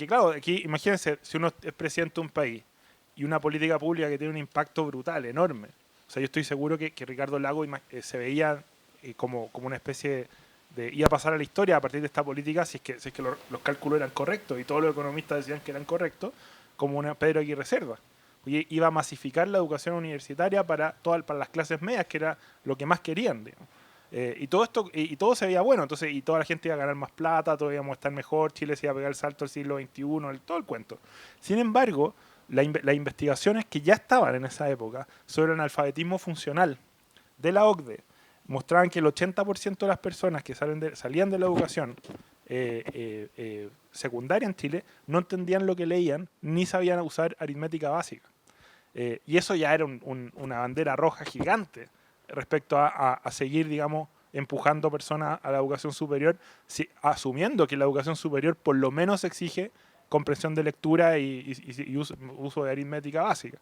claro, aquí imagínense, si uno es presidente de un país y una política pública que tiene un impacto brutal, enorme. O sea, yo estoy seguro que Ricardo Lagos se veía como una especie de iba a pasar a la historia a partir de esta política si es que los cálculos eran correctos y todos los economistas decían que eran correctos, como una Pedro Aguirre Cerda. Y iba a masificar la educación universitaria para las clases medias, que era lo que más querían, digamos. Y todo esto y todo se veía bueno, entonces, y toda la gente iba a ganar más plata, todos íbamos a estar mejor, Chile se iba a pegar el salto al siglo XXI, todo el cuento. Sin embargo, las investigaciones que ya estaban en esa época sobre el analfabetismo funcional de la OCDE mostraban que el 80% de las personas que salían de la educación secundaria en Chile no entendían lo que leían ni sabían usar aritmética básica. Y eso ya era una bandera roja gigante respecto a seguir, digamos, empujando personas a la educación superior, asumiendo que la educación superior por lo menos exige comprensión de lectura y uso de aritmética básica.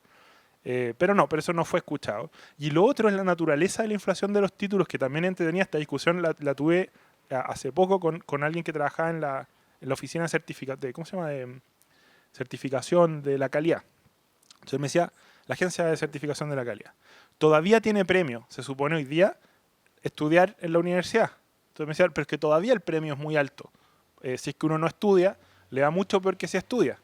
Pero eso no fue escuchado. Y lo otro es la naturaleza de la inflación de los títulos, que también entretenía. Esta discusión la tuve hace poco con alguien que trabajaba en la oficina de certificados, ¿cómo se llama? certificación de la calidad. Entonces me decía, la agencia de certificación de la calidad. Todavía tiene premio, se supone hoy día, estudiar en la universidad. Entonces me decía, pero es que todavía el premio es muy alto. Si es que uno no estudia, le da mucho peor que si estudia.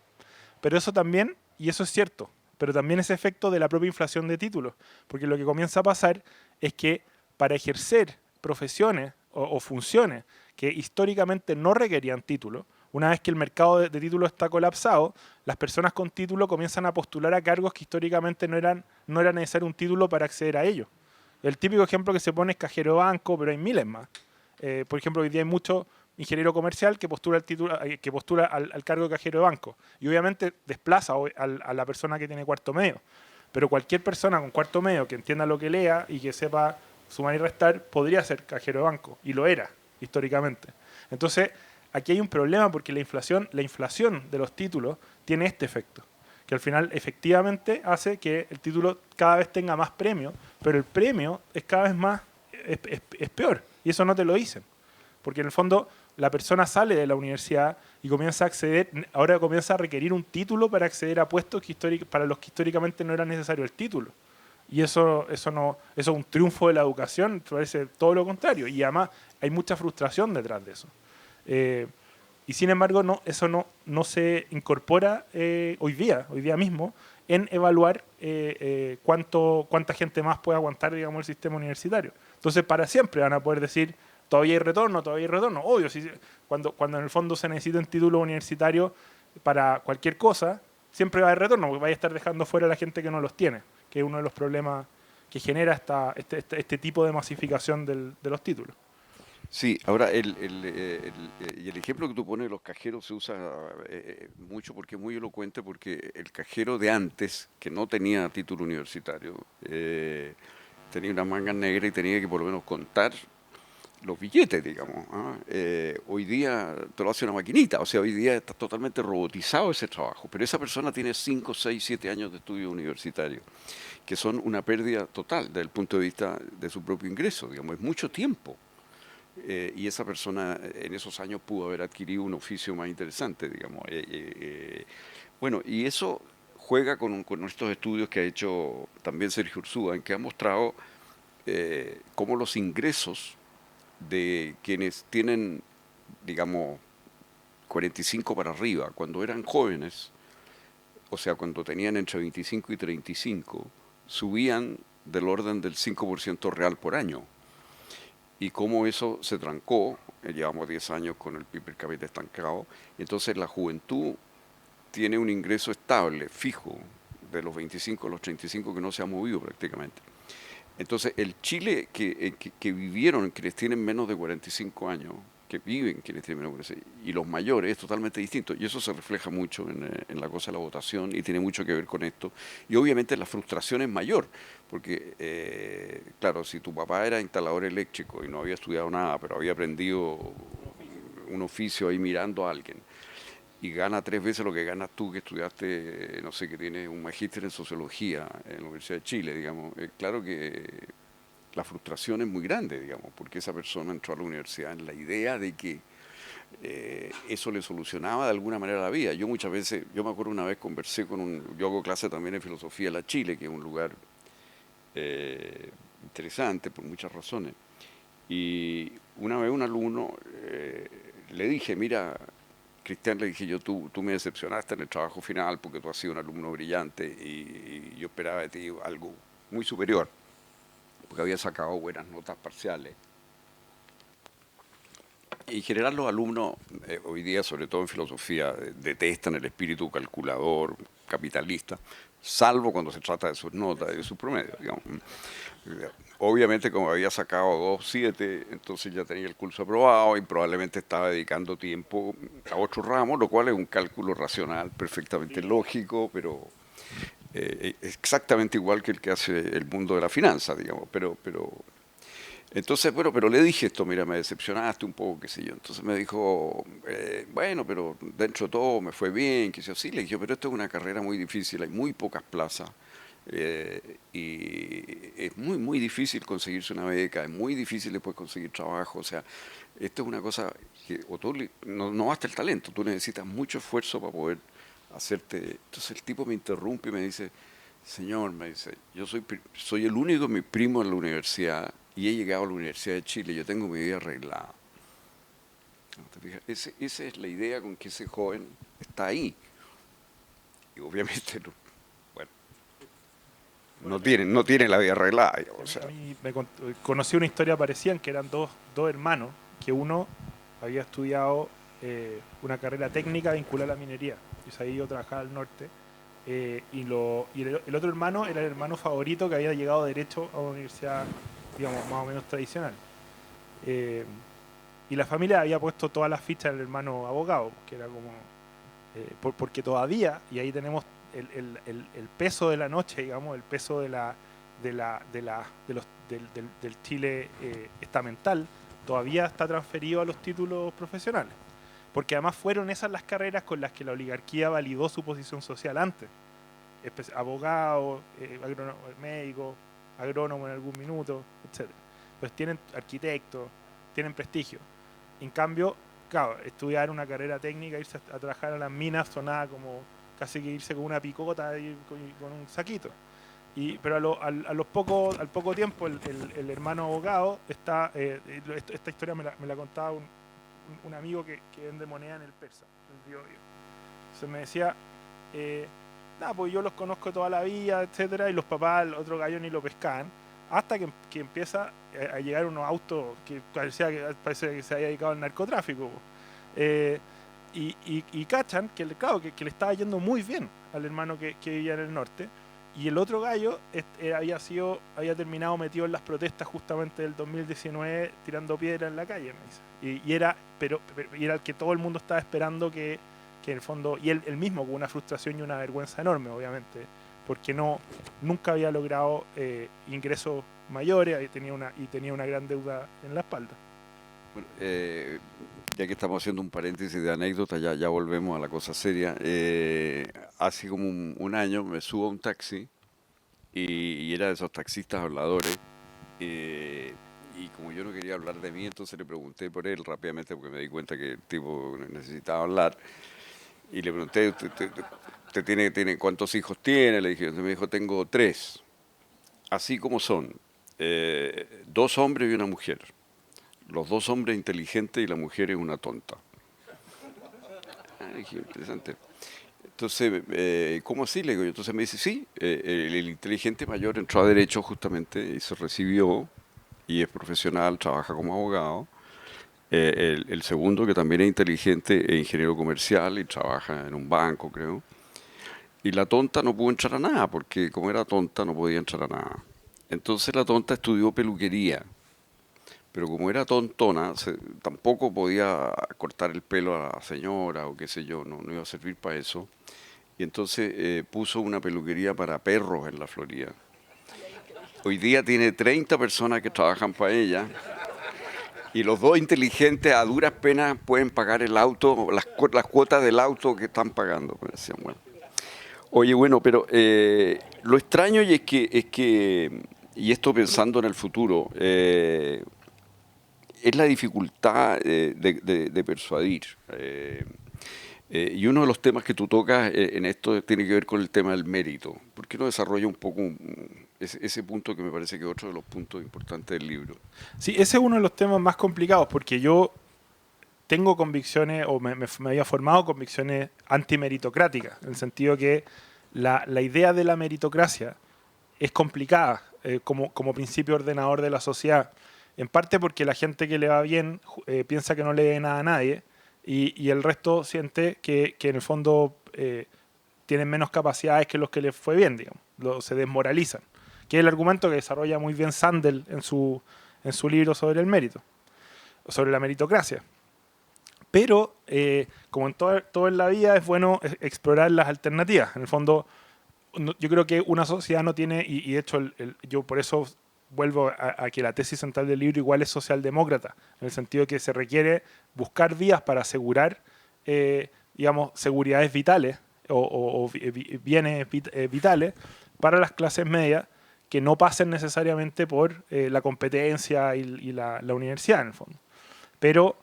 Pero eso también, y eso es cierto, pero también es efecto de la propia inflación de títulos. Porque lo que comienza a pasar es que para ejercer profesiones o funciones que históricamente no requerían título, una vez que el mercado de títulos está colapsado, las personas con título comienzan a postular a cargos que históricamente no era necesario un título para acceder a ellos. El típico ejemplo que se pone es cajero de banco, pero hay miles más. Por ejemplo, hoy día hay mucho ingeniero comercial que postula, al cargo de cajero de banco. Y obviamente desplaza a la persona que tiene cuarto medio. Pero cualquier persona con cuarto medio que entienda lo que lea y que sepa sumar y restar podría ser cajero de banco. Y lo era, históricamente. Entonces, aquí hay un problema porque la inflación de los títulos tiene este efecto. Que al final efectivamente hace que el título cada vez tenga más premio, pero el premio es cada vez más, es peor. Y eso no te lo dicen. Porque en el fondo la persona sale de la universidad y comienza a acceder, ahora comienza a requerir un título para acceder a puestos para los que históricamente no era necesario el título. Y eso es un triunfo de la educación, parece todo lo contrario. Y además hay mucha frustración detrás de eso. Y sin embargo, eso no se incorpora hoy día mismo, en evaluar cuánta gente más puede aguantar, digamos, el sistema universitario. Entonces, para siempre van a poder decir, todavía hay retorno. Obvio, cuando en el fondo se necesita un título universitario para cualquier cosa, siempre va a haber retorno, porque vaya a estar dejando fuera a la gente que no los tiene, que es uno de los problemas que genera este tipo de masificación de los títulos. Sí, ahora y el ejemplo que tú pones de los cajeros se usa mucho porque es muy elocuente, porque el cajero de antes, que no tenía título universitario, tenía una manga negra y tenía que por lo menos contar los billetes, digamos. Hoy día te lo hace una maquinita, o sea, hoy día está totalmente robotizado ese trabajo, pero esa persona tiene 5, 6, 7 años de estudio universitario, que son una pérdida total desde el punto de vista de su propio ingreso, digamos, es mucho tiempo. Y esa persona en esos años pudo haber adquirido un oficio más interesante, digamos. Bueno, y eso juega con estos estudios que ha hecho también Sergio Ursúa, en que ha mostrado cómo los ingresos de quienes tienen, digamos, 45 para arriba, cuando eran jóvenes, o sea, cuando tenían entre 25 y 35, subían del orden del 5% real por año. Y cómo eso se trancó, llevamos 10 años con el PIB per cápita estancado, entonces la juventud tiene un ingreso estable, fijo, de los 25 a los 35, que no se ha movido prácticamente. Entonces el Chile que vivieron quienes tienen menos de 45 años, que viven quienes tienen menos de 45, y los mayores, es totalmente distinto. Y eso se refleja mucho en la cosa de la votación y tiene mucho que ver con esto. Y obviamente la frustración es mayor, porque, claro, si tu papá era instalador eléctrico y no había estudiado nada, pero había aprendido un oficio ahí mirando a alguien, y gana 3 veces lo que ganas tú, que estudiaste, no sé, que tienes un magíster en sociología en la Universidad de Chile, digamos, claro que la frustración es muy grande, digamos, porque esa persona entró a la universidad en la idea de que eso le solucionaba de alguna manera la vida. Yo muchas veces, yo me acuerdo una vez conversé yo hago clase también en filosofía en la Chile, que es un lugar interesante por muchas razones, y una vez un alumno le dije, mira, Cristian, le dije yo, tú me decepcionaste en el trabajo final porque tú has sido un alumno brillante y yo esperaba de ti algo muy superior, porque había sacado buenas notas parciales. Y en general los alumnos hoy día, sobre todo en filosofía, detestan el espíritu calculador, capitalista, salvo cuando se trata de sus notas y de sus promedios, digamos. Obviamente, como había sacado 2.7, entonces ya tenía el curso aprobado y probablemente estaba dedicando tiempo a otro ramo, lo cual es un cálculo racional perfectamente lógico, pero exactamente igual que el que hace el mundo de la finanza, digamos. Entonces, bueno, pero le dije esto, mira, me decepcionaste un poco, qué sé yo. Entonces me dijo, bueno, pero dentro de todo me fue bien, qué sé yo. Sí, le dije, pero esto es una carrera muy difícil, hay muy pocas plazas. Y es muy, muy difícil conseguirse una beca, es muy difícil después conseguir trabajo. O sea, esto es una cosa que no basta el talento, tú necesitas mucho esfuerzo para poder hacerte... Entonces el tipo me interrumpe y me dice, señor, me dice, yo soy el único de mis primos en la universidad y he llegado a la Universidad de Chile, yo tengo mi vida arreglada. ¿Te fijas? Esa es la idea con que ese joven está ahí. Y obviamente, bueno, no tiene la vida arreglada. Digamos, o sea. A mí conocí una historia parecida en que eran dos hermanos, que uno había estudiado una carrera técnica vinculada a la minería y se había ido a trabajar al norte. Y el otro hermano era el hermano favorito que había llegado derecho a una universidad, digamos, más o menos tradicional. Y la familia había puesto todas las fichas del hermano abogado, que era como... porque todavía, y ahí tenemos el peso de la noche, digamos, el peso del Chile estamental, todavía está transferido a los títulos profesionales. Porque además fueron esas las carreras con las que la oligarquía validó su posición social antes. Abogado, médico, agrónomo en algún minuto, etc. Pues tienen arquitectos, tienen prestigio. En cambio, claro, estudiar una carrera técnica, irse a trabajar a las minas sonaba como casi que irse con una picota y con un saquito. Pero al poco tiempo el hermano abogado esta historia me la contaba un amigo que vende moneda en el Persa, el Biobío. Entonces me decía, pues yo los conozco toda la vida, etcétera, y los papás, el otro gallo ni lo pescaban, hasta que empieza a llegar unos autos que parece que se había dedicado al narcotráfico. Y cachan que, claro, que le estaba yendo muy bien al hermano que vivía en el norte. Y el otro gallo había terminado metido en las protestas justamente del 2019 tirando piedra en la calle, me dice. Y era el que todo el mundo estaba esperando que en el fondo, y él mismo con una frustración y una vergüenza enorme, obviamente, porque nunca había logrado ingresos mayores y tenía una gran deuda en la espalda. Bueno, ya que estamos haciendo un paréntesis de anécdota, ya volvemos a la cosa seria. Hace como un año me subo a un taxi y era de esos taxistas habladores. Y como yo no quería hablar de mí, entonces le pregunté por él rápidamente porque me di cuenta que el tipo necesitaba hablar. Y le pregunté, ¿usted tiene cuántos hijos tiene? Le dije, entonces me dijo, tengo 3, así como son, 2 hombres y una mujer. Los 2 hombres inteligentes y la mujer es una tonta. Dije, interesante. Entonces, ¿cómo así? Le digo, entonces me dice, sí, el inteligente mayor entró a Derecho justamente y se recibió y es profesional, trabaja como abogado. El segundo, que también es inteligente, es ingeniero comercial y trabaja en un banco, creo. Y la tonta no pudo entrar a nada, porque como era tonta no podía entrar a nada. Entonces la tonta estudió peluquería, pero como era tontona, tampoco podía cortar el pelo a la señora o qué sé yo, no iba a servir para eso. Y entonces puso una peluquería para perros en la Florida. Hoy día tiene 30 personas que trabajan para ella. Y los 2 inteligentes a duras penas pueden pagar el auto, las cuotas del auto que están pagando. Me decían, bueno. Oye, bueno, pero lo extraño es que, y esto pensando en el futuro, es la dificultad de persuadir. Y uno de los temas que tú tocas en esto tiene que ver con el tema del mérito. ¿Por qué no desarrolla un poco ese punto que me parece que es otro de los puntos importantes del libro? Sí, ese es uno de los temas más complicados porque yo tengo convicciones o me había formado convicciones antimeritocráticas, en el sentido que la idea de la meritocracia es complicada como principio ordenador de la sociedad, en parte porque la gente que le va bien piensa que no le debe nada a nadie y el resto siente que en el fondo tienen menos capacidades que los que les fue bien, digamos, se desmoralizan, que es el argumento que desarrolla muy bien Sandel en su libro sobre el mérito, sobre la meritocracia. Pero, como en todo en la vida, es bueno explorar las alternativas. En el fondo, yo creo que una sociedad no tiene, y de hecho yo por eso vuelvo a que la tesis central del libro igual es socialdemócrata, en el sentido de que se requiere buscar vías para asegurar, digamos, seguridades vitales o bienes vitales para las clases medias que no pasen necesariamente por la competencia y la universidad, en el fondo. Pero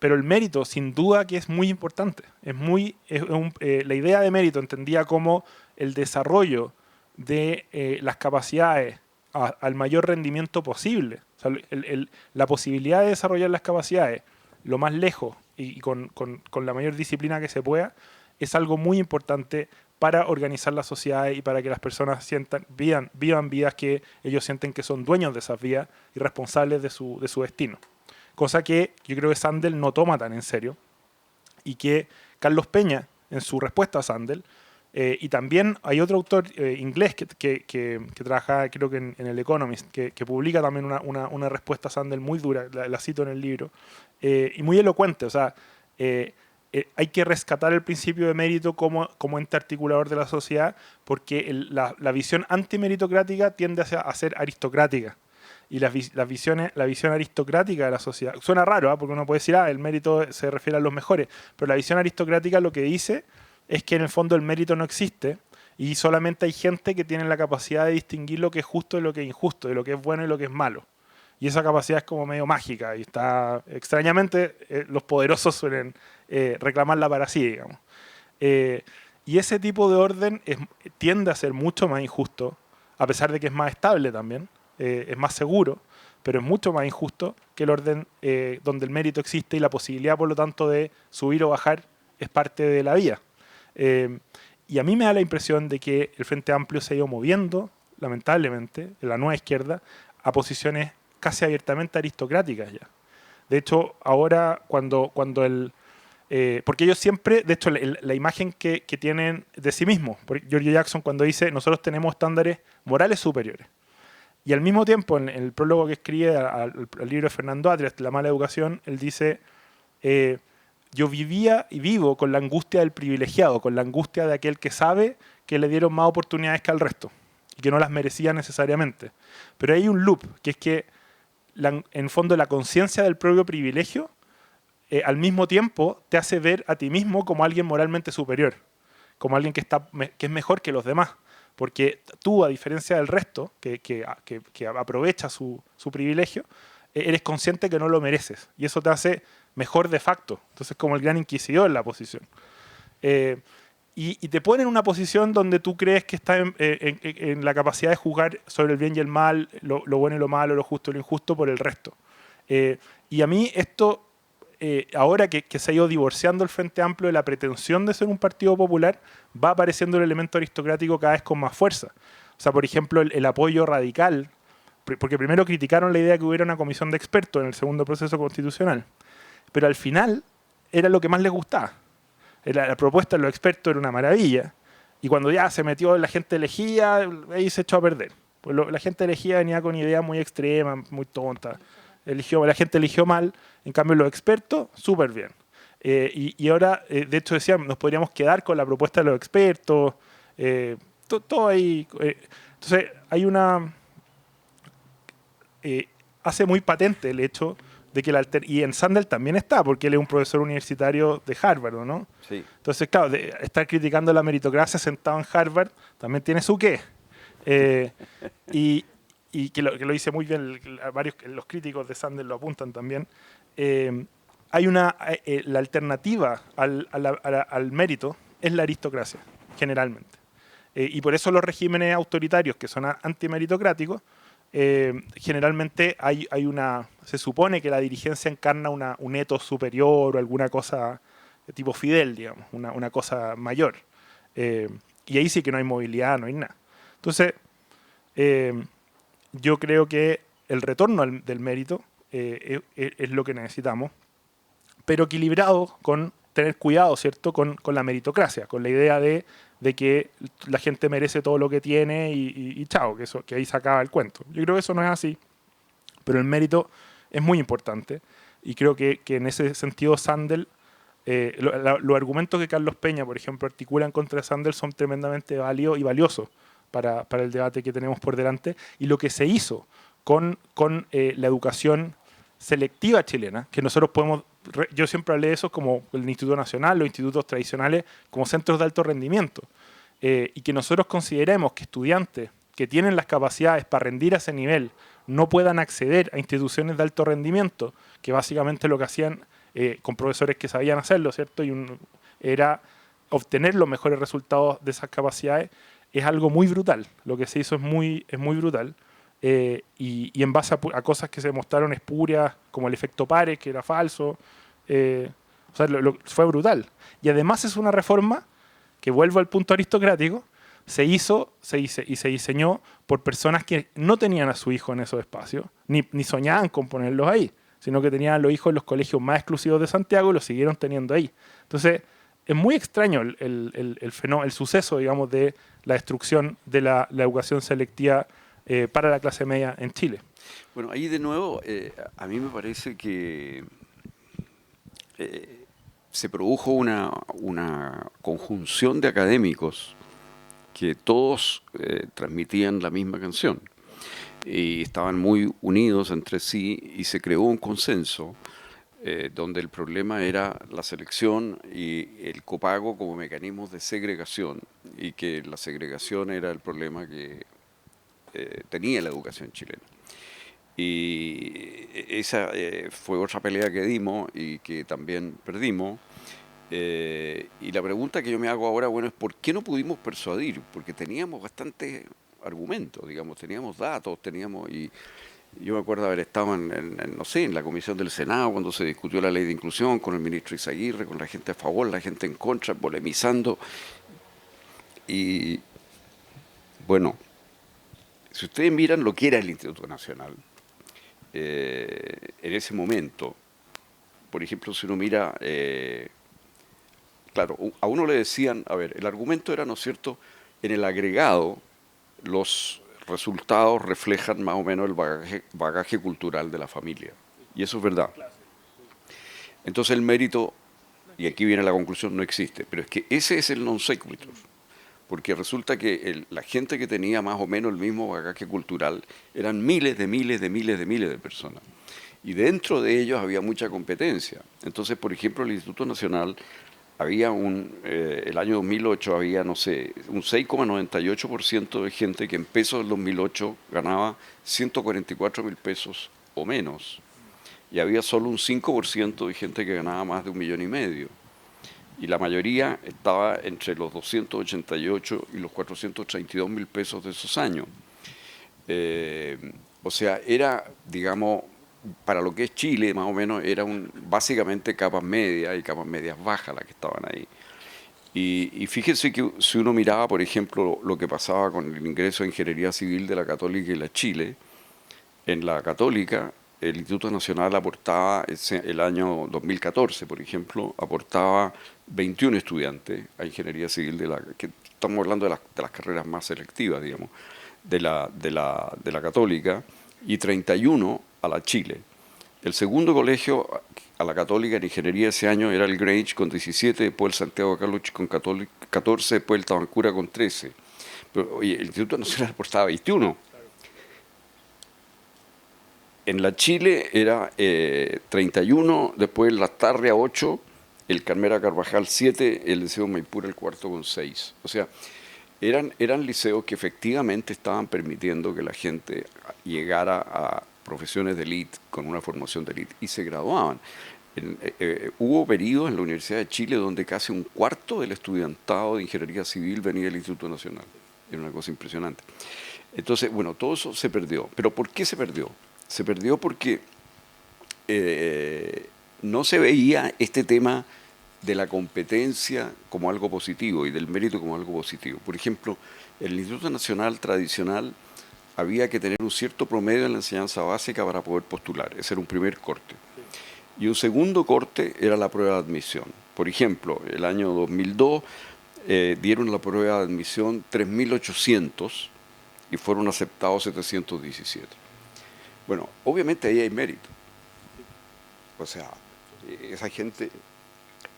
pero el mérito, sin duda que es muy importante. La idea de mérito entendía como el desarrollo de las capacidades al mayor rendimiento posible. O sea, la posibilidad de desarrollar las capacidades lo más lejos y con la mayor disciplina que se pueda es algo muy importante para organizar las sociedades y para que las personas vivan vidas que ellos sienten que son dueños de esas vidas y responsables de su destino. Cosa que yo creo que Sandel no toma tan en serio y que Carlos Peña, en su respuesta a Sandel, y también hay otro autor inglés que trabaja, creo que en el Economist, que publica también una respuesta a Sandel muy dura, la cito en el libro, y muy elocuente. O sea, hay que rescatar el principio de mérito como ente articulador de la sociedad, porque la visión antimeritocrática tiende a ser aristocrática. Y la visión aristocrática de la sociedad, suena raro, porque uno puede decir, el mérito se refiere a los mejores, pero la visión aristocrática lo que dice es que en el fondo el mérito no existe y solamente hay gente que tiene la capacidad de distinguir lo que es justo de lo que es injusto, de lo que es bueno y lo que es malo. Y esa capacidad es como medio mágica y está, extrañamente, los poderosos suelen reclamarla para sí, digamos. Y ese tipo de orden tiende a ser mucho más injusto, a pesar de que es más estable también, es más seguro, pero es mucho más injusto que el orden donde el mérito existe y la posibilidad, por lo tanto, de subir o bajar es parte de la vida. Y a mí me da la impresión de que el Frente Amplio se ha ido moviendo, lamentablemente, en la nueva izquierda, a posiciones casi abiertamente aristocráticas ya. De hecho, ahora cuando porque ellos siempre, de hecho, la imagen que tienen de sí mismos, Giorgio Jackson cuando dice, nosotros tenemos estándares morales superiores. Y al mismo tiempo, en el prólogo que escribe al libro de Fernando Atria, La mala educación, él dice, yo vivía y vivo con la angustia del privilegiado, con la angustia de aquel que sabe que le dieron más oportunidades que al resto y que no las merecía necesariamente. Pero hay un loop, que es que en fondo la conciencia del propio privilegio al mismo tiempo te hace ver a ti mismo como alguien moralmente superior, como alguien que es mejor que los demás. Porque tú, a diferencia del resto, que aprovecha su privilegio, eres consciente que no lo mereces. Y eso te hace mejor de facto. Entonces, como el gran inquisidor en la posición. Y te pone en una posición donde tú crees que estás en la capacidad de juzgar sobre el bien y el mal, lo bueno y lo malo, lo justo y lo injusto por el resto. Y a mí esto, ahora que se ha ido divorciando el Frente Amplio de la pretensión de ser un partido popular, va apareciendo el elemento aristocrático cada vez con más fuerza. O sea, por ejemplo, el apoyo radical, porque primero criticaron la idea de que hubiera una comisión de expertos en el segundo proceso constitucional, pero al final era lo que más les gustaba. La propuesta de los expertos era una maravilla, y cuando ya se metió la gente elegida, ahí se echó a perder. Pues la gente elegida venía con ideas muy extremas, muy tontas. La gente eligió mal, en cambio los expertos, súper bien. Y ahora, de hecho decían, nos podríamos quedar con la propuesta de los expertos, todo ahí. Entonces, hay hace muy patente el hecho de que y en Sandel también está, porque él es un profesor universitario de Harvard, ¿no? Sí. Entonces, claro, estar criticando la meritocracia sentado en Harvard también tiene su qué. Y que lo dice muy bien, los críticos de Sandel lo apuntan también. Hay la alternativa al mérito es la aristocracia, generalmente. Y por eso los regímenes autoritarios que son antimeritocráticos, generalmente se supone que la dirigencia encarna un etos superior o alguna cosa de tipo Fidel, digamos, una cosa mayor. Y ahí sí que no hay movilidad, no hay nada. Entonces, yo creo que el retorno del mérito es lo que necesitamos, pero equilibrado con tener cuidado, ¿cierto?, con la meritocracia, con la idea de que la gente merece todo lo que tiene y chao, que ahí se acaba el cuento. Yo creo que eso no es así, pero el mérito es muy importante y creo que en ese sentido Sandel, los argumentos que Carlos Peña, por ejemplo, articula en contra de Sandel son tremendamente válidos y valiosos para el debate que tenemos por delante, y lo que se hizo con la educación selectiva chilena, que nosotros podemos, yo siempre hablé de eso como el Instituto Nacional, los institutos tradicionales, como centros de alto rendimiento, y que nosotros consideremos que estudiantes que tienen las capacidades para rendir a ese nivel no puedan acceder a instituciones de alto rendimiento, que básicamente lo que hacían con profesores que sabían hacerlo, ¿cierto? Era obtener los mejores resultados de esas capacidades. Es algo muy brutal. Lo que se hizo es muy brutal. Y en base a cosas que se mostraron espurias, como el efecto Pares, que era falso. O sea, fue brutal. Y además es una reforma que, vuelvo al punto aristocrático, y se diseñó por personas que no tenían a su hijo en esos espacios, ni soñaban con ponerlos ahí, sino que tenían a los hijos en los colegios más exclusivos de Santiago y los siguieron teniendo ahí. Entonces, es muy extraño el suceso, digamos, de la destrucción de la educación selectiva para la clase media en Chile. Bueno, ahí de nuevo, a mí me parece que se produjo una conjunción de académicos que todos transmitían la misma canción y estaban muy unidos entre sí y se creó un consenso donde el problema era la selección y el copago como mecanismos de segregación, y que la segregación era el problema que tenía la educación chilena. Y esa fue otra pelea que dimos y que también perdimos. Y la pregunta que yo me hago ahora, bueno, es ¿por qué no pudimos persuadir? Porque teníamos bastantes argumentos, digamos, teníamos datos, y yo me acuerdo haber estado no sé, en la comisión del Senado cuando se discutió la ley de inclusión, con el ministro Izaguirre, con la gente a favor, la gente en contra, polemizando. Y bueno, si ustedes miran lo que era el Instituto Nacional, en ese momento, por ejemplo, si uno mira, claro, a uno le decían, a ver, el argumento era, ¿no es cierto?, en el agregado los resultados reflejan más o menos el bagaje cultural de la familia. Y eso es verdad. Entonces el mérito, y aquí viene la conclusión, no existe. Pero es que ese es el non sequitur. Porque resulta que la gente que tenía más o menos el mismo bagaje cultural eran miles de personas. Y dentro de ellos había mucha competencia. Entonces, por ejemplo, el Instituto Nacional había el año 2008 había, no sé, un 6,98% de gente que en pesos del 2008 ganaba 144.000 pesos o menos. Y había solo un 5% de gente que ganaba más de 1,5 millones. Y la mayoría estaba entre los 288 y los 432.000 pesos de esos años. O sea, era, digamos, para lo que es Chile, más o menos, era básicamente capas medias y capas medias bajas las que estaban ahí. Y fíjense que si uno miraba, por ejemplo, lo que pasaba con el ingreso a Ingeniería Civil de la Católica y la Chile, en la Católica, el Instituto Nacional aportaba, el año 2014, por ejemplo, aportaba 21 estudiantes a Ingeniería Civil, que estamos hablando de las carreras más selectivas, digamos, de la Católica, y 31 a la Chile. El segundo colegio a la Católica en Ingeniería ese año era el Grange con 17, después el Santiago de Caluch con 14, después el Tabancura con 13. Pero, oye, el Instituto Nacional aportaba 21. En la Chile era 31, después la Tarria 8, el Carmela Carvajal 7, el Liceo Maipú el cuarto con 6. O sea, eran liceos que efectivamente estaban permitiendo que la gente llegara a profesiones de élite con una formación de élite y se graduaban. Hubo periodos en la Universidad de Chile donde casi un cuarto del estudiantado de Ingeniería Civil venía del Instituto Nacional. Era una cosa impresionante. Entonces, bueno, todo eso se perdió. ¿Pero por qué se perdió? Se perdió porque no se veía este tema de la competencia como algo positivo y del mérito como algo positivo. Por ejemplo, en el Instituto Nacional tradicional había que tener un cierto promedio en la enseñanza básica para poder postular. Ese era un primer corte. Y un segundo corte era la prueba de admisión. Por ejemplo, el año 2002 dieron la prueba de admisión 3.800 y fueron aceptados 717. Bueno, obviamente ahí hay mérito. O sea, esa gente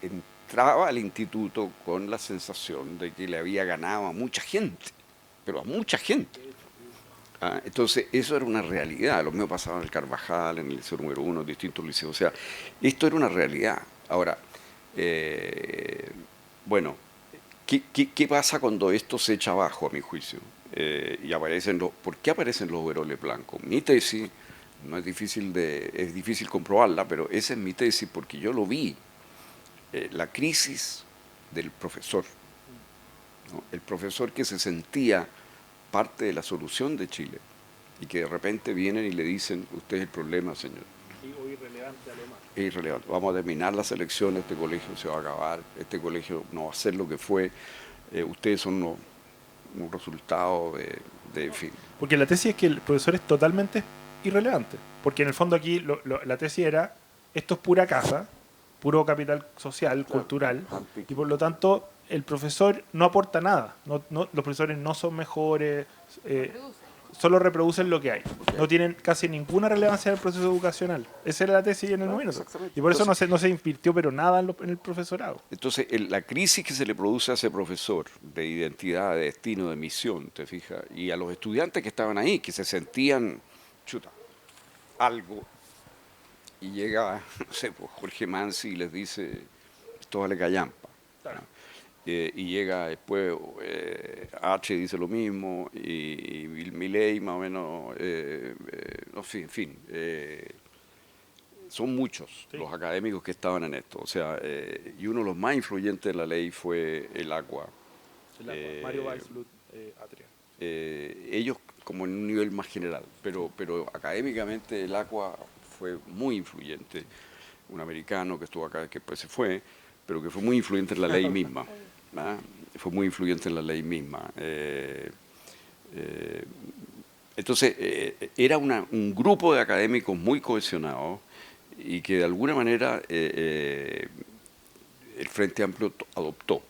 entraba al instituto con la sensación de que le había ganado a mucha gente, pero a mucha gente. Entonces, eso era una realidad. Lo mismo pasaba en el Carvajal, en el liceo número 1, distintos liceos. O sea, esto era una realidad. Ahora, bueno, ¿qué pasa cuando esto se echa abajo, a mi juicio? Y ¿por qué aparecen los overoles blancos? Mi tesis no es difícil es difícil comprobarla, pero esa es mi tesis porque yo lo vi, la crisis del profesor, ¿no? El profesor que se sentía parte de la solución de Chile y que de repente vienen y le dicen, usted es el problema, señor. O irrelevante a lo más. Es irrelevante. Vamos a terminar las elecciones, este colegio se va a acabar, este colegio no va a ser lo que fue, ustedes son un resultado en fin. Porque la tesis es que el profesor es totalmente irrelevante. Porque en el fondo aquí la tesis era, esto es pura casa, puro capital social, Claro, cultural, fanfic. y por lo tanto el profesor no aporta nada. Los profesores no son mejores, solo reproducen lo que hay. No tienen casi ninguna relevancia en el proceso educacional. Esa era la tesis en el Claro, momento. exactamente. Y por eso Entonces, no se invirtió pero nada en el profesorado. Entonces, la crisis que se le produce a ese profesor de identidad, de destino, de misión, ¿te fijas? Y a los estudiantes que estaban ahí, que se sentían, chuta, algo, y llega, no sé, pues Jorge Mansi y les dice, esto vale callampa. Claro. Y llega después, H dice lo mismo, y Milei más o menos, no, en fin, son muchos Sí. los académicos que estaban en esto. O sea, y uno de los más influyentes de la ley fue el Agua. Mario Weissblut, Atria. Ellos como en un nivel más general, pero académicamente el Agua fue muy influyente. Un americano que estuvo acá, que después se fue, pero que fue muy influyente en la ley misma. ¿Ah? Fue muy influyente en la ley misma. Entonces, era un grupo de académicos muy cohesionados y que de alguna manera el Frente Amplio adoptó,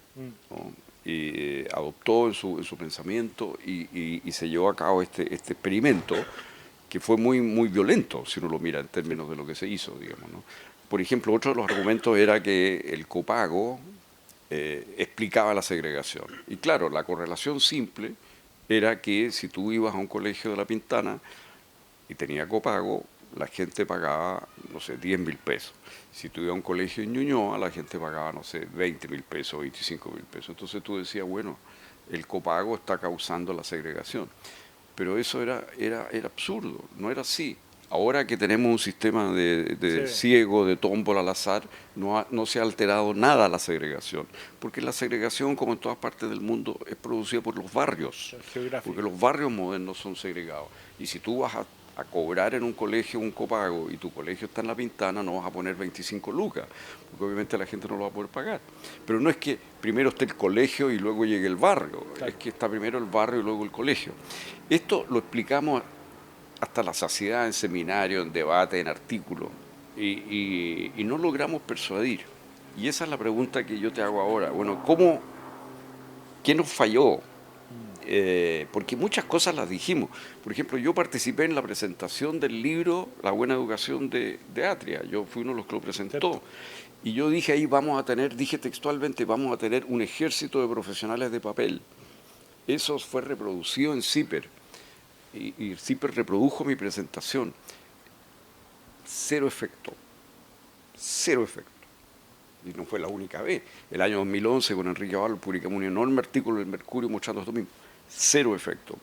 ¿no? Y adoptó en su pensamiento y se llevó a cabo este experimento que fue muy violento, si uno lo mira en términos de lo que se hizo, digamos, ¿no? Por ejemplo, otro de los argumentos era que el copago explicaba la segregación. Y claro, la correlación simple era que si tú ibas a un colegio de La Pintana y tenía copago, la gente pagaba, no sé, 10.000 pesos. Si tú ibas a un colegio en Ñuñoa, la gente pagaba, no sé, 20.000 pesos, 25.000 pesos. Entonces tú decías, bueno, el copago está causando la segregación. Pero eso era absurdo, no era así. Ahora que tenemos un sistema de Sí. ciego, de tómbola al azar, no se ha alterado nada la segregación. Porque la segregación, como en todas partes del mundo, es producida por los barrios. Geográfico. Porque los barrios modernos son segregados. Y si tú vas a cobrar en un colegio un copago y tu colegio está en La Pintana, no vas a poner 25 lucas, porque obviamente la gente no lo va a poder pagar. Pero no es que primero esté el colegio y luego llegue el barrio, Claro. es que está primero el barrio y luego el colegio. Esto lo explicamos hasta la saciedad en seminarios, en debate, en artículos, y no logramos persuadir. Y esa es la pregunta que yo te hago ahora. Bueno, ¿qué nos falló? Porque muchas cosas las dijimos. Por ejemplo, yo participé en la presentación del libro La Buena Educación de Atria. Yo fui uno de los que lo presentó. Cierto. Y yo dije ahí dije textualmente, vamos a tener un ejército de profesionales de papel. Eso fue reproducido en CIPER. Y CIPER reprodujo mi presentación. Cero efecto. Cero efecto. Y no fue la única vez. El año 2011 con Enrique Aval publicamos un enorme artículo en el Mercurio mostrando esto mismo. Cero efecto.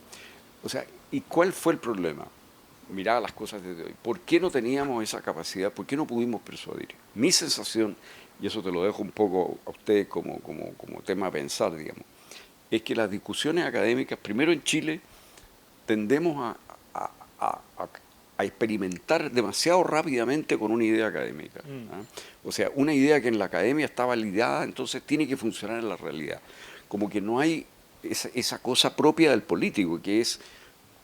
O sea, ¿y cuál fue el problema? Miraba las cosas desde hoy. ¿Por qué no teníamos esa capacidad? ¿Por qué no pudimos persuadir? Mi sensación, y eso te lo dejo un poco a ustedes como tema a pensar, digamos, es que las discusiones académicas, primero en Chile, tendemos a experimentar demasiado rápidamente con una idea académica. ¿Ah? O sea, una idea que en la academia está validada, entonces tiene que funcionar en la realidad. Como que no hay esa cosa propia del político, que es,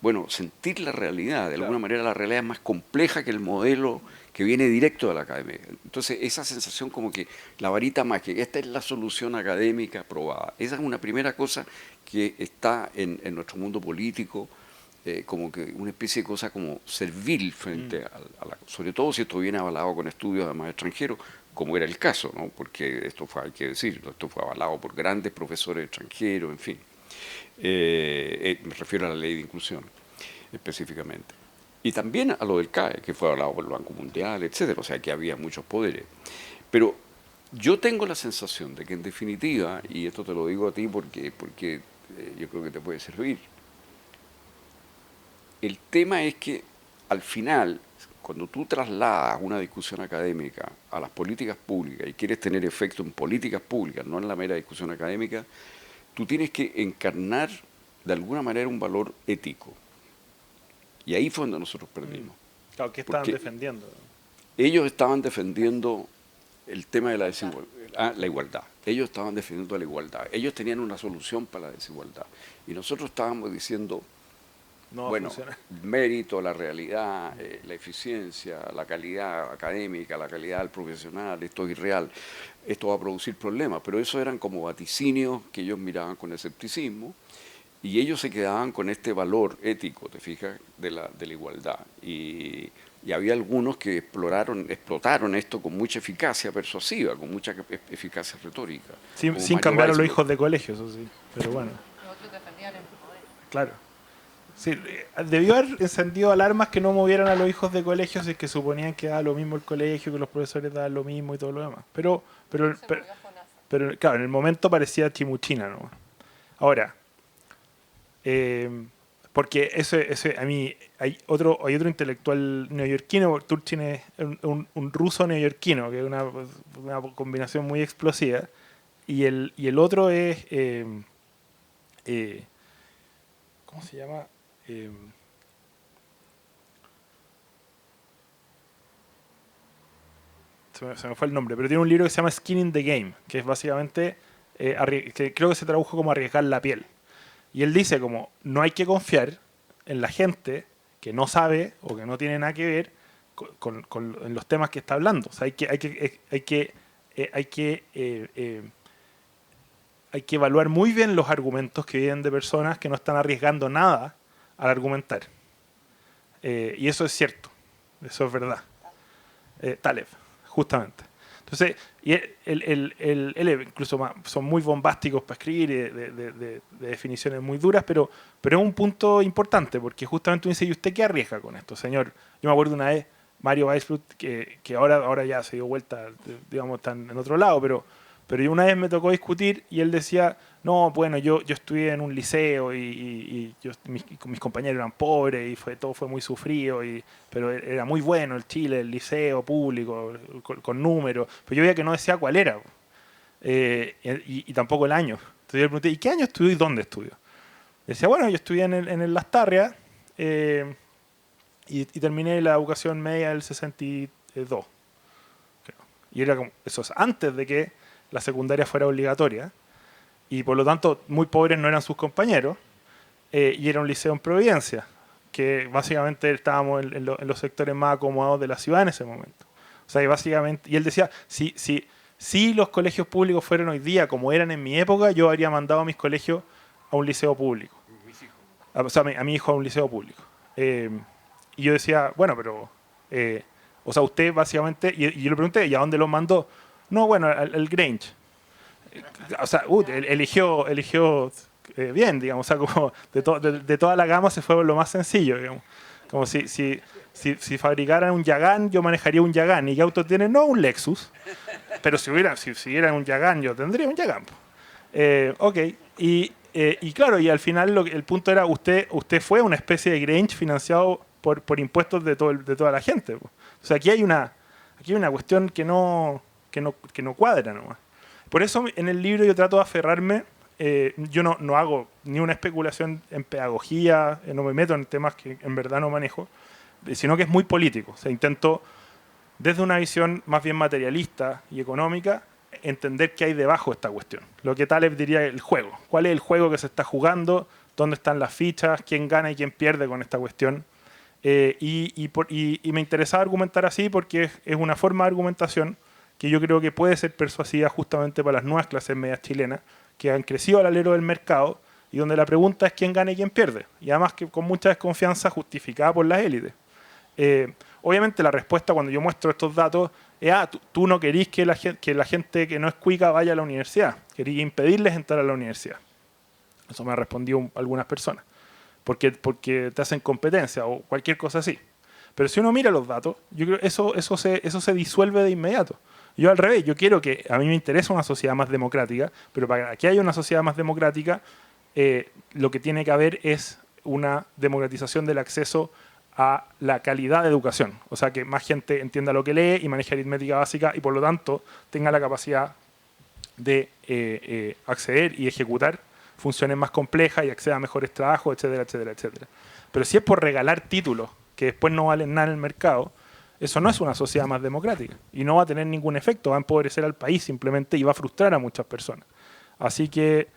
bueno, sentir la realidad. De alguna manera la realidad es más compleja que el modelo que viene directo de la academia. Entonces, esa sensación como que la varita mágica, esta es la solución académica probada. Esa es una primera cosa que está en nuestro mundo político, como que una especie de cosa como servil frente sobre todo si esto viene avalado con estudios además extranjeros, como era el caso, ¿no? Porque esto fue, hay que decirlo, esto fue avalado por grandes profesores extranjeros, en fin. Me refiero a la ley de inclusión específicamente. Y también a lo del CAE, que fue avalado por el Banco Mundial, etcétera, o sea que había muchos poderes. Pero yo tengo la sensación de que en definitiva, y esto te lo digo a ti porque yo creo que te puede servir, el tema es que al final cuando tú trasladas una discusión académica a las políticas públicas y quieres tener efecto en políticas públicas, no en la mera discusión académica, tú tienes que encarnar de alguna manera un valor ético. Y ahí fue donde nosotros perdimos. Claro, ¿qué estaban defendiendo? Ellos estaban defendiendo el tema de la desigualdad, la igualdad. Ellos estaban defendiendo la igualdad. Ellos tenían una solución para la desigualdad. Y nosotros estábamos diciendo, no, bueno, mérito, la realidad, la eficiencia, la calidad académica, la calidad del profesional, esto es irreal, esto va a producir problemas. Pero eso eran como vaticinios que ellos miraban con escepticismo y ellos se quedaban con este valor ético, te fijas, de la igualdad. Y había algunos que explotaron esto con mucha eficacia persuasiva, con mucha eficacia retórica. Sin cambiar a los hijos de colegio, eso sí, pero bueno. Otros defendían el poder. Claro. Sí, debió haber encendido alarmas que no movieran a los hijos de colegio si es que suponían que daba lo mismo el colegio, que los profesores daban lo mismo y todo lo demás. Pero claro, en el momento parecía chimuchina, ¿no? Ahora, porque a mí hay otro intelectual neoyorquino, Turchin es un ruso neoyorquino, que es una combinación muy explosiva, y el otro es ¿cómo se llama? Se me fue el nombre, pero tiene un libro que se llama Skin in the Game, que es básicamente, que creo que se tradujo como arriesgar la piel. Y él dice como, no hay que confiar en la gente que no sabe o que no tiene nada que ver en los temas que está hablando. O sea, hay que evaluar muy bien los argumentos que vienen de personas que no están arriesgando nada al argumentar. Y eso es cierto, eso es verdad. Taleb, justamente. Entonces, y él incluso son muy bombásticos para escribir, de definiciones muy duras, pero es un punto importante, porque justamente uno dice, ¿y usted qué arriesga con esto, señor? Yo me acuerdo una vez, Mario Weisbrot, que ahora ya se dio vuelta, digamos, están en otro lado, pero yo una vez me tocó discutir y él decía, no, bueno, yo estudié en un liceo y mis compañeros eran pobres y todo fue muy sufrido, pero era muy bueno el Chile, el liceo público, con números, pero yo veía que no decía cuál era, y tampoco el año. Entonces yo le pregunté, ¿y qué año estudió y dónde estudió? Decía, bueno, yo estudié en el Lastarria y terminé la educación media del 62. Y era como, eso es antes de que la secundaria fuera obligatoria, y por lo tanto muy pobres no eran sus compañeros, y era un liceo en Providencia, que básicamente estábamos en los sectores más acomodados de la ciudad en ese momento. O sea, y él decía, si los colegios públicos fueran hoy día como eran en mi época, yo habría mandado a mis colegios a un liceo público. O sea, a mi hijo a un liceo público. Y yo decía, bueno, pero... o sea, usted básicamente... Y yo le pregunté, ¿y a dónde lo mandó? No, bueno, el Grange. O sea, eligió bien, digamos. O sea, como de toda la gama se fue lo más sencillo, digamos. Como si fabricaran un Yagán, yo manejaría un Yagán. ¿Y qué auto tiene? No, un Lexus. Pero si hubiera un Yagán, yo tendría un Yagán. Ok. Y claro, y al final el punto era, usted fue una especie de Grange financiado por impuestos de toda la gente. O sea, aquí hay una cuestión que no cuadra nomás. Por eso en el libro yo trato de aferrarme, yo no hago ni una especulación en pedagogía, no me meto en temas que en verdad no manejo, sino que es muy político. O sea, intento, desde una visión más bien materialista y económica, entender qué hay debajo de esta cuestión. Lo que Taleb diría el juego. ¿Cuál es el juego que se está jugando? ¿Dónde están las fichas? ¿Quién gana y quién pierde con esta cuestión? Y me interesaba argumentar así porque es una forma de argumentación que yo creo que puede ser persuasiva justamente para las nuevas clases medias chilenas que han crecido al alero del mercado y donde la pregunta es quién gana y quién pierde. Y además que con mucha desconfianza justificada por las élites. Obviamente la respuesta cuando yo muestro estos datos es, tú no querís que la gente que no es cuica vaya a la universidad, querís impedirles entrar a la universidad. Eso me han respondido algunas personas. Porque te hacen competencia o cualquier cosa así. Pero si uno mira los datos, yo creo que eso se disuelve de inmediato. Yo al revés, yo quiero que, a mí me interesa una sociedad más democrática, pero para que haya una sociedad más democrática, lo que tiene que haber es una democratización del acceso a la calidad de educación. O sea, que más gente entienda lo que lee y maneje aritmética básica y por lo tanto tenga la capacidad de acceder y ejecutar funciones más complejas y acceda a mejores trabajos, etcétera, etcétera, etcétera. Pero si es por regalar títulos que después no valen nada en el mercado, eso no es una sociedad más democrática y no va a tener ningún efecto, va a empobrecer al país simplemente y va a frustrar a muchas personas. Así que,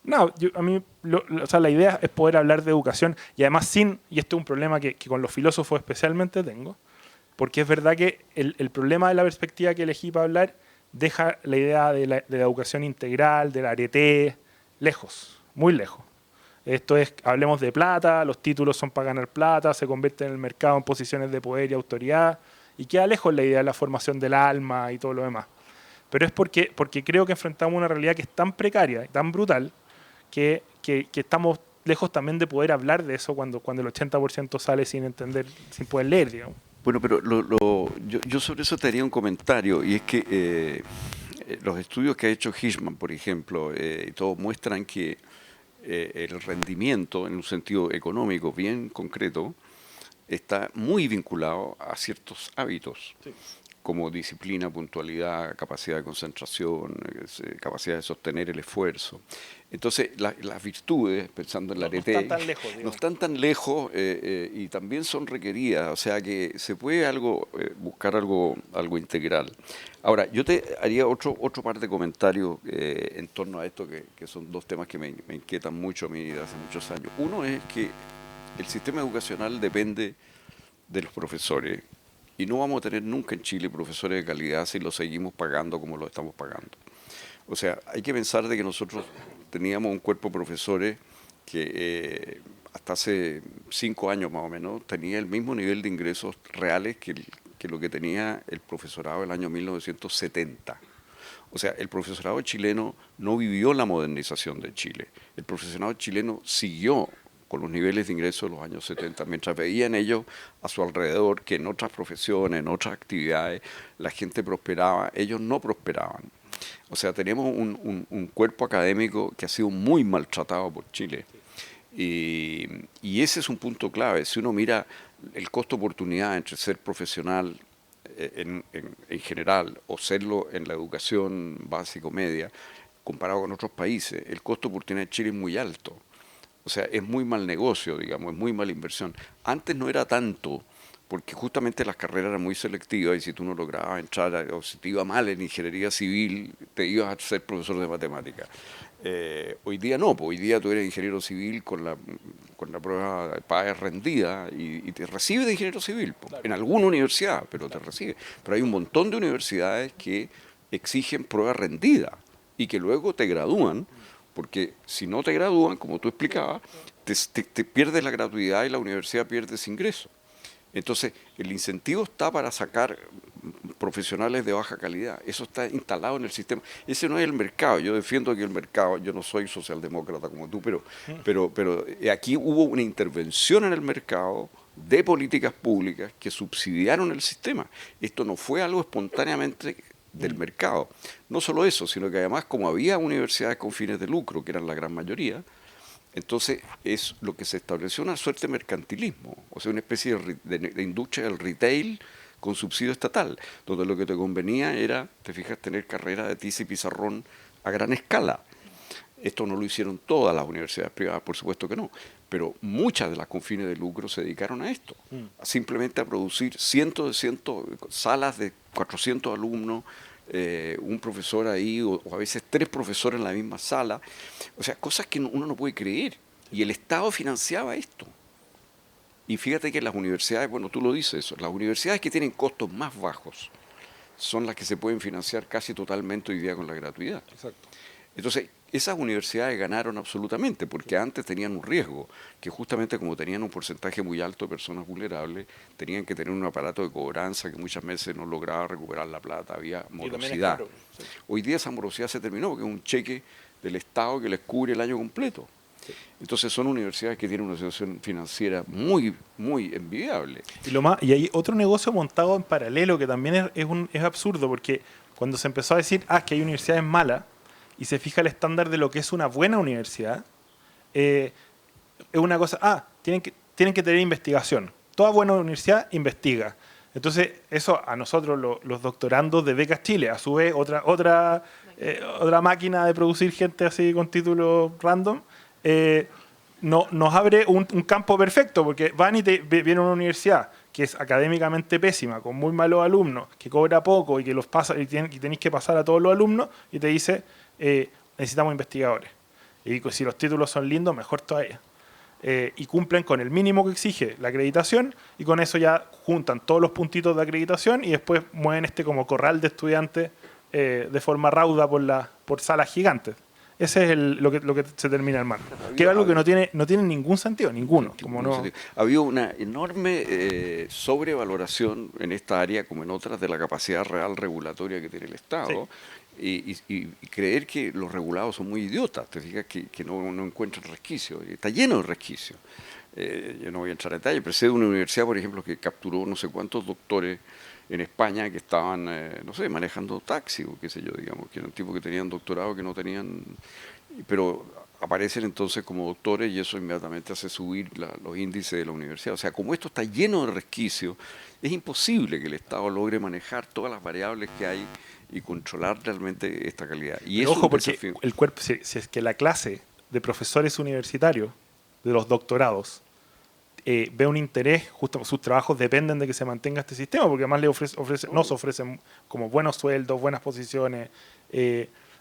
no, a mí o sea, la idea es poder hablar de educación y además y esto es un problema que con los filósofos especialmente tengo, porque es verdad que el problema de la perspectiva que elegí para hablar deja la idea de la educación integral, del arete, lejos, muy lejos. Esto es, hablemos de plata, los títulos son para ganar plata, se convierten en el mercado en posiciones de poder y autoridad, y queda lejos la idea de la formación del alma y todo lo demás. Pero es porque creo que enfrentamos una realidad que es tan precaria y tan brutal que estamos lejos también de poder hablar de eso cuando el 80% sale sin entender, sin poder leer, digamos. Bueno, pero yo sobre eso te haría un comentario, y es que los estudios que ha hecho Hirschman, por ejemplo, y todos muestran que el rendimiento, en un sentido económico bien concreto, está muy vinculado a ciertos hábitos, sí, como disciplina, puntualidad, capacidad de concentración, capacidad de sostener el esfuerzo. Entonces, las virtudes, pensando en la arete, no están tan lejos, no están tan lejos y también son requeridas, o sea que se puede buscar algo integral. Ahora, yo te haría otro par de comentarios en torno a esto, que son dos temas que me inquietan mucho a mí desde hace muchos años. Uno es que el sistema educacional depende de los profesores, y no vamos a tener nunca en Chile profesores de calidad si los seguimos pagando como lo estamos pagando. O sea, hay que pensar de que nosotros teníamos un cuerpo de profesores que hasta hace 5 años más o menos tenía el mismo nivel de ingresos reales que lo que tenía el profesorado del año 1970. O sea, el profesorado chileno no vivió la modernización de Chile. El profesorado chileno siguió con los niveles de ingresos de los años 70, mientras veían ellos a su alrededor que en otras profesiones, en otras actividades, la gente prosperaba, ellos no prosperaban. O sea, tenemos un cuerpo académico que ha sido muy maltratado por Chile. Y ese es un punto clave. Si uno mira el costo-oportunidad entre ser profesional en general o serlo en la educación básico-media, comparado con otros países, el costo-oportunidad de Chile es muy alto. O sea, es muy mal negocio, digamos, es muy mala inversión. Antes no era tanto, porque justamente las carreras eran muy selectivas y si tú no lograbas entrar, o si te iba mal en ingeniería civil, te ibas a ser profesor de matemáticas. Hoy día no, pues hoy día tú eres ingeniero civil con la prueba de PAES rendida y te recibe de ingeniero civil, pues, claro, en alguna universidad, pero te recibe. Pero hay un montón de universidades que exigen prueba rendida y que luego te gradúan. Porque si no te gradúan, como tú explicabas, te pierdes la gratuidad y la universidad pierde ese ingreso. Entonces, el incentivo está para sacar profesionales de baja calidad. Eso está instalado en el sistema. Ese no es el mercado. Yo defiendo que el mercado, yo no soy socialdemócrata como tú, pero aquí hubo una intervención en el mercado de políticas públicas que subsidiaron el sistema. Esto no fue algo espontáneamente del mercado. No solo eso, sino que además, como había universidades con fines de lucro, que eran la gran mayoría, entonces es lo que se estableció una suerte de mercantilismo, o sea, una especie de industria del retail con subsidio estatal, donde lo que te convenía era, te fijas, tener carreras de tiza y pizarrón a gran escala. Esto no lo hicieron todas las universidades privadas, por supuesto que no, pero muchas de las con fines de lucro se dedicaron a esto, simplemente a producir cientos salas de 400 alumnos, un profesor ahí, o a veces 3 profesores en la misma sala, o sea, cosas que uno no puede creer, y el Estado financiaba esto. Y fíjate que las universidades, bueno, tú lo dices eso, las universidades que tienen costos más bajos son las que se pueden financiar casi totalmente hoy día con la gratuidad. Exacto. Entonces, esas universidades ganaron absolutamente, porque antes tenían un riesgo, que justamente como tenían un porcentaje muy alto de personas vulnerables, tenían que tener un aparato de cobranza que muchas veces no lograba recuperar la plata, había morosidad. Claro, sí. Hoy día esa morosidad se terminó, porque es un cheque del Estado que les cubre el año completo. Sí. Entonces son universidades que tienen una situación financiera muy, muy envidiable. Y hay otro negocio montado en paralelo que también es absurdo, porque cuando se empezó a decir, que hay universidades malas, y se fija el estándar de lo que es una buena universidad, es una cosa, tienen que tener investigación. toda buena universidad investiga. Entonces, eso a nosotros, los doctorandos de Becas Chile, a su vez, otra máquina de producir gente así con títulos random, nos abre un campo perfecto, porque van y viene una universidad que es académicamente pésima, con muy malos alumnos, que cobra poco y que los pasa y tenéis que pasar a todos los alumnos, y te dice, necesitamos investigadores. Y si los títulos son lindos, mejor todavía. Y cumplen con el mínimo que exige la acreditación, y con eso ya juntan todos los puntitos de acreditación y después mueven como corral de estudiantes de forma rauda por salas gigantes. Ese es lo que se termina armando. Que es algo que no tiene ningún sentido, ninguno. Había una enorme sobrevaloración en esta área, como en otras, de la capacidad real regulatoria que tiene el Estado. Sí. Y creer que los regulados son muy idiotas, te fijas que no encuentran resquicios, está lleno de resquicios. Yo no voy a entrar en detalle, pero sé de una universidad, por ejemplo, que capturó no sé cuántos doctores en España que estaban, no sé, manejando taxi o qué sé yo, digamos, que eran tipos que tenían doctorado, que no tenían, pero aparecen entonces como doctores y eso inmediatamente hace subir los índices de la universidad. O sea, como esto está lleno de resquicios, es imposible que el Estado logre manejar todas las variables que hay y controlar realmente esta calidad. Y ojo, porque el cuerpo, si es que la clase de profesores universitarios, de los doctorados, ve un interés, justo sus trabajos dependen de que se mantenga este sistema, porque además nos ofrecen como buenos sueldos, buenas posiciones,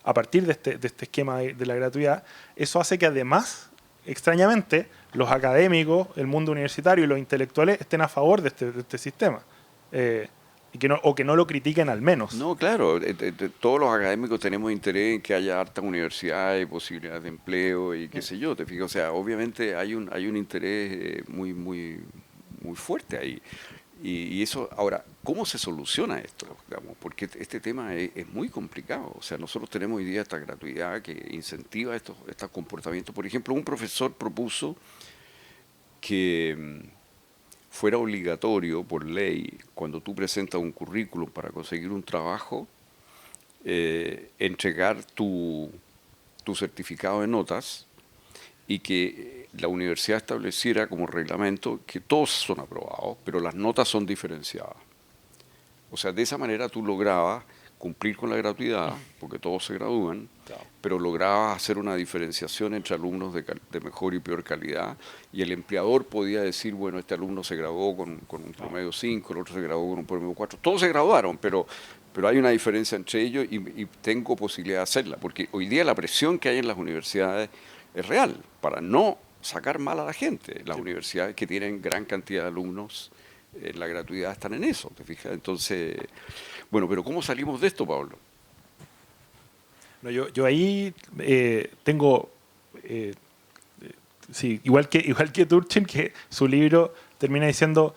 a partir de este esquema de la gratuidad. Eso hace que además, extrañamente, los académicos, el mundo universitario y los intelectuales estén a favor de este sistema. Y que no lo critiquen al menos. No, claro, todos los académicos tenemos interés en que haya hartas universidades, posibilidades de empleo y qué sé yo, te fijas. O sea, obviamente hay un interés muy, muy, muy fuerte ahí. Y eso, ahora, ¿cómo se soluciona esto? Digamos, porque este tema es muy complicado. O sea, nosotros tenemos hoy día esta gratuidad que incentiva estos comportamientos. Por ejemplo, un profesor propuso que fuera obligatorio por ley, cuando tú presentas un currículum para conseguir un trabajo, entregar tu certificado de notas y que la universidad estableciera como reglamento que todos son aprobados, pero las notas son diferenciadas. O sea, de esa manera tú lograbas cumplir con la gratuidad, porque todos se gradúan, pero lograbas hacer una diferenciación entre alumnos de mejor y peor calidad, y el empleador podía decir, bueno, este alumno se graduó con un promedio 5, el otro se graduó con un promedio 4, todos se graduaron, pero hay una diferencia entre ellos y tengo posibilidad de hacerla, porque hoy día la presión que hay en las universidades es real, para no sacar mal a la gente. Las universidades que tienen gran cantidad de alumnos, la gratuidad están en eso, ¿te fijas? Entonces, bueno, pero ¿cómo salimos de esto, Pablo? No, yo ahí tengo, sí, igual que Turchin, que su libro termina diciendo,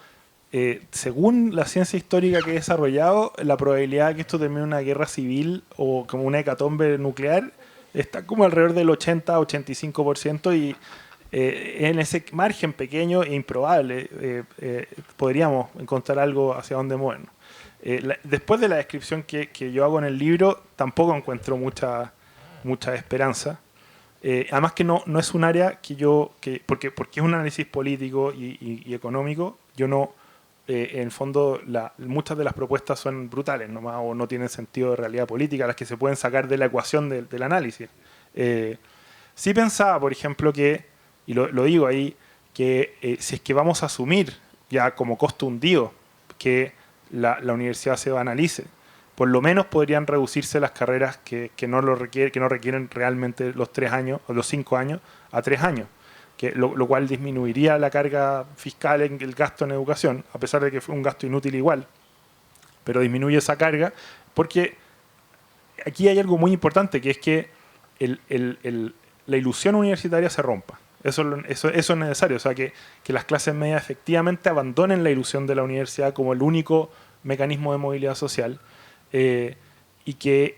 según la ciencia histórica que he desarrollado, la probabilidad de que esto termine en una guerra civil o como una hecatombe nuclear está como alrededor del 80-85%, y en ese margen pequeño e improbable podríamos encontrar algo hacia donde movernos. Después de la descripción que yo hago en el libro, tampoco encuentro mucha esperanza. Además que no es un área porque es un análisis político y económico, yo no, en el fondo, muchas de las propuestas son brutales nomás, o no tienen sentido de realidad política, las que se pueden sacar de la ecuación del análisis. Sí pensaba, por ejemplo, y lo digo ahí, que si es que vamos a asumir ya como costo hundido que la universidad se banalice, por lo menos podrían reducirse las carreras que no requieren realmente los 3 años o los 5 años a 3 años, lo cual disminuiría la carga fiscal en el gasto en educación, a pesar de que fue un gasto inútil igual, pero disminuye esa carga, porque aquí hay algo muy importante, que es que la ilusión universitaria se rompa. Eso es necesario, o sea, que las clases medias efectivamente abandonen la ilusión de la universidad como el único mecanismo de movilidad social, y que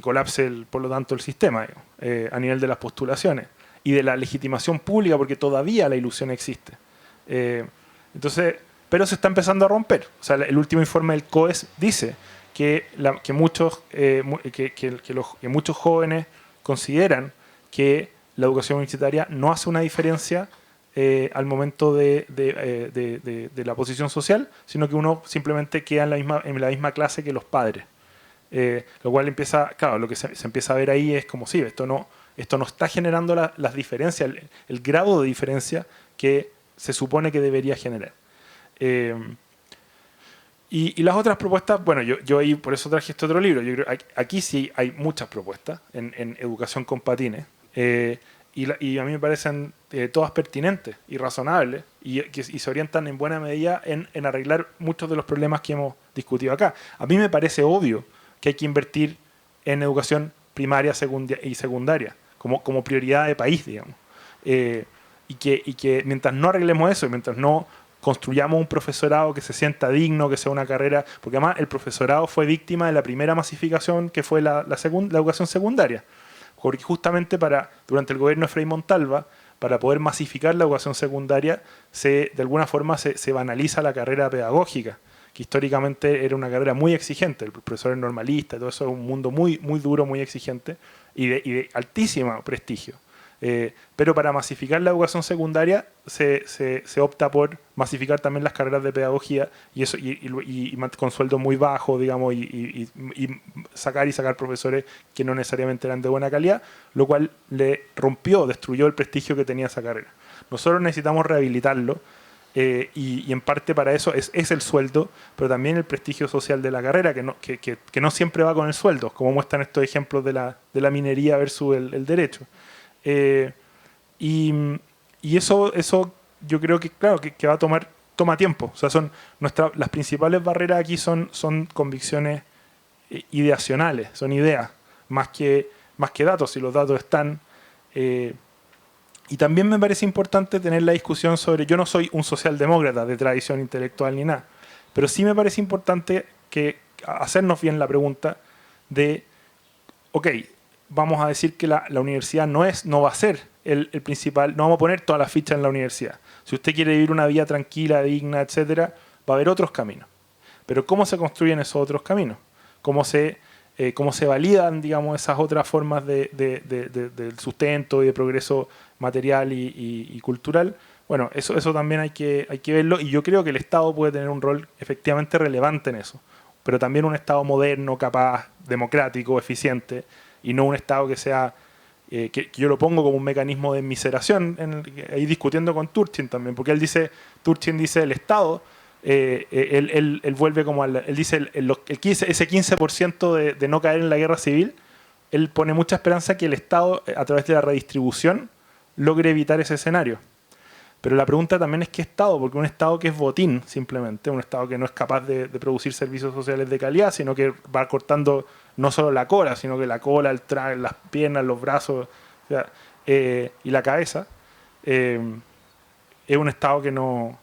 colapse, por lo tanto, el sistema a nivel de las postulaciones y de la legitimación pública, porque todavía la ilusión existe. Entonces, pero se está empezando a romper. O sea, el último informe del COES dice que muchos jóvenes consideran que la educación universitaria no hace una diferencia al momento de la posición social, sino que uno simplemente queda en la misma clase que los padres. Lo cual empieza, claro, lo que se empieza a ver ahí es como, sí, esto no está generando las diferencias, el grado de diferencia que se supone que debería generar. Y las otras propuestas, bueno, yo ahí por eso traje este otro libro. Yo creo aquí sí hay muchas propuestas en educación con patines. Y a mí me parecen todas pertinentes y razonables y se orientan en buena medida en arreglar muchos de los problemas que hemos discutido acá. A mí me parece obvio que hay que invertir en educación primaria y secundaria como prioridad de país, digamos. Y que mientras no arreglemos eso y mientras no construyamos un profesorado que se sienta digno, que sea una carrera, porque además el profesorado fue víctima de la primera masificación que fue la educación secundaria, porque justamente durante el gobierno de Frei Montalva, para poder masificar la educación secundaria, de alguna forma se banaliza la carrera pedagógica, que históricamente era una carrera muy exigente, el profesor es normalista, todo eso es un mundo muy, muy duro, muy exigente y de altísimo prestigio. Pero para masificar la educación secundaria se opta por masificar también las carreras de pedagogía y con sueldos muy bajos, digamos, y sacar profesores que no necesariamente eran de buena calidad, lo cual destruyó el prestigio que tenía esa carrera. Nosotros necesitamos rehabilitarlo y en parte para eso es el sueldo, pero también el prestigio social de la carrera, que no siempre va con el sueldo, como muestran estos ejemplos de la minería versus el derecho. Y eso yo creo que, claro, que toma tiempo. O sea, las principales barreras aquí son convicciones ideacionales, son ideas, más que datos, y los datos están. Y también me parece importante tener la discusión sobre, yo no soy un socialdemócrata de tradición intelectual ni nada, pero sí me parece importante hacernos bien la pregunta de, ok, vamos a decir que la universidad no va a ser el principal, no vamos a poner todas las fichas en la universidad. Si usted quiere vivir una vida tranquila, digna, etcétera, va a haber otros caminos. Pero ¿cómo se construyen esos otros caminos? ¿Cómo se validan, digamos, esas otras formas del sustento y de progreso material y cultural? Bueno, eso también hay que verlo, y yo creo que el Estado puede tener un rol efectivamente relevante en eso, pero también un Estado moderno, capaz, democrático, eficiente, y no un Estado que sea, que yo lo pongo como un mecanismo de enmiseración, ahí discutiendo con Turchin también, porque Turchin dice el Estado, él vuelve como él dice ese 15% de no caer en la guerra civil, él pone mucha esperanza que el Estado, a través de la redistribución, logre evitar ese escenario. Pero la pregunta también es qué Estado, porque un Estado que es botín, simplemente, un Estado que no es capaz de producir servicios sociales de calidad, sino que va cortando no solo la cola, sino que la cola, las piernas, los brazos, o sea, y la cabeza, es un Estado que no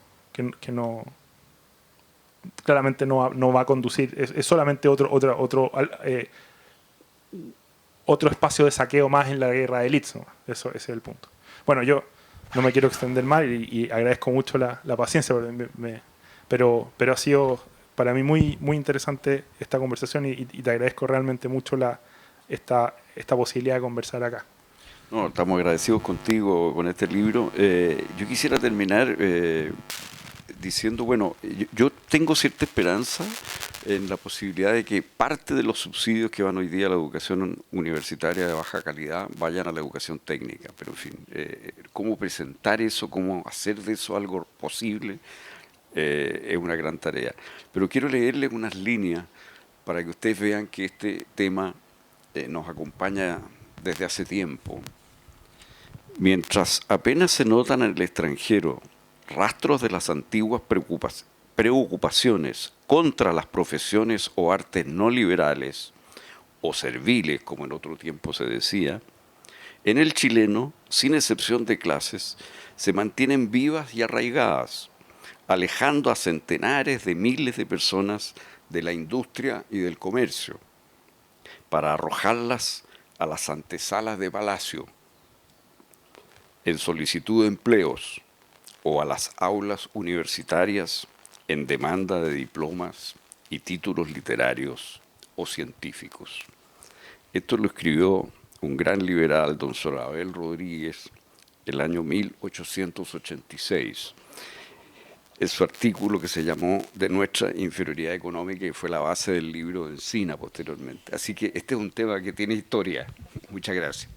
claramente no va a conducir, es solamente otro espacio de saqueo más en la guerra de élites, ¿no? Ese es el punto. Bueno, yo no me quiero extender más y agradezco mucho la paciencia, pero ha sido para mí muy, muy interesante esta conversación y te agradezco realmente mucho esta posibilidad de conversar acá. No, estamos agradecidos contigo con este libro. Yo quisiera terminar diciendo, bueno, yo tengo cierta esperanza en la posibilidad de que parte de los subsidios que van hoy día a la educación universitaria de baja calidad vayan a la educación técnica. Pero en fin, cómo presentar eso, cómo hacer de eso algo posible, es una gran tarea. Pero quiero leerles unas líneas para que ustedes vean que este tema nos acompaña desde hace tiempo. Mientras apenas se notan en el extranjero rastros de las antiguas preocupaciones contra las profesiones o artes no liberales o serviles, como en otro tiempo se decía, en el chileno, sin excepción de clases, se mantienen vivas y arraigadas, alejando a centenares de miles de personas de la industria y del comercio, para arrojarlas a las antesalas de palacio, en solicitud de empleos, o a las aulas universitarias en demanda de diplomas y títulos literarios o científicos. Esto lo escribió un gran liberal, don Sorabel Rodríguez, el año 1886. Es su artículo que se llamó De nuestra inferioridad económica y fue la base del libro de Encina posteriormente. Así que este es un tema que tiene historia. Muchas gracias.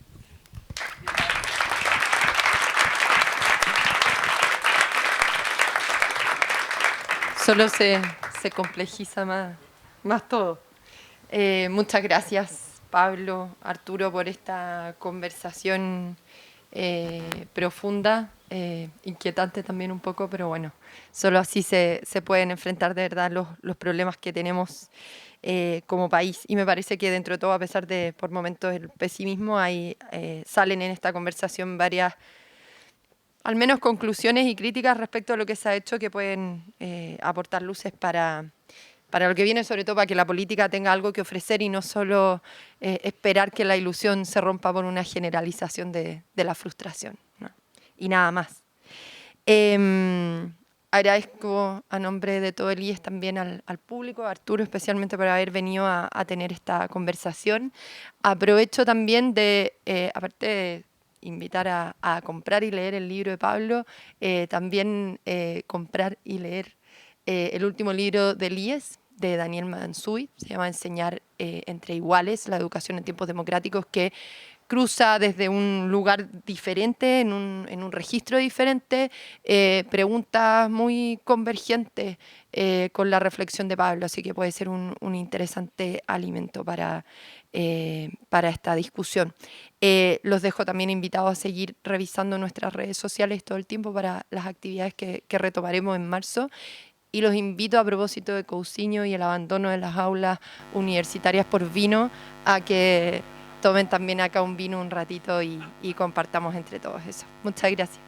Solo se complejiza más todo. Muchas gracias, Pablo, Arturo, por esta conversación profunda, inquietante también un poco, pero bueno, solo así se pueden enfrentar de verdad los problemas que tenemos como país. Y me parece que dentro de todo, a pesar de por momentos el pesimismo, salen en esta conversación varias, al menos conclusiones y críticas respecto a lo que se ha hecho que pueden aportar luces para lo que viene, sobre todo para que la política tenga algo que ofrecer y no solo esperar que la ilusión se rompa por una generalización de la frustración, ¿no? Y nada más. Agradezco a nombre de todo el IES también al público, a Arturo especialmente por haber venido a tener esta conversación. Aprovecho también de, aparte de invitar a comprar y leer el libro de Pablo, también comprar y leer el último libro del IES, de Daniel Mansuy, se llama Enseñar entre iguales, la educación en tiempos democráticos, que cruza desde un lugar diferente, en un registro diferente, preguntas muy convergentes con la reflexión de Pablo, así que puede ser un interesante alimento para esta discusión. Los dejo también invitados a seguir revisando nuestras redes sociales todo el tiempo para las actividades que retomaremos en marzo. Y los invito, a propósito de Cousiño y el abandono de las aulas universitarias por vino, a que tomen también acá un vino un ratito y compartamos entre todos eso. Muchas gracias.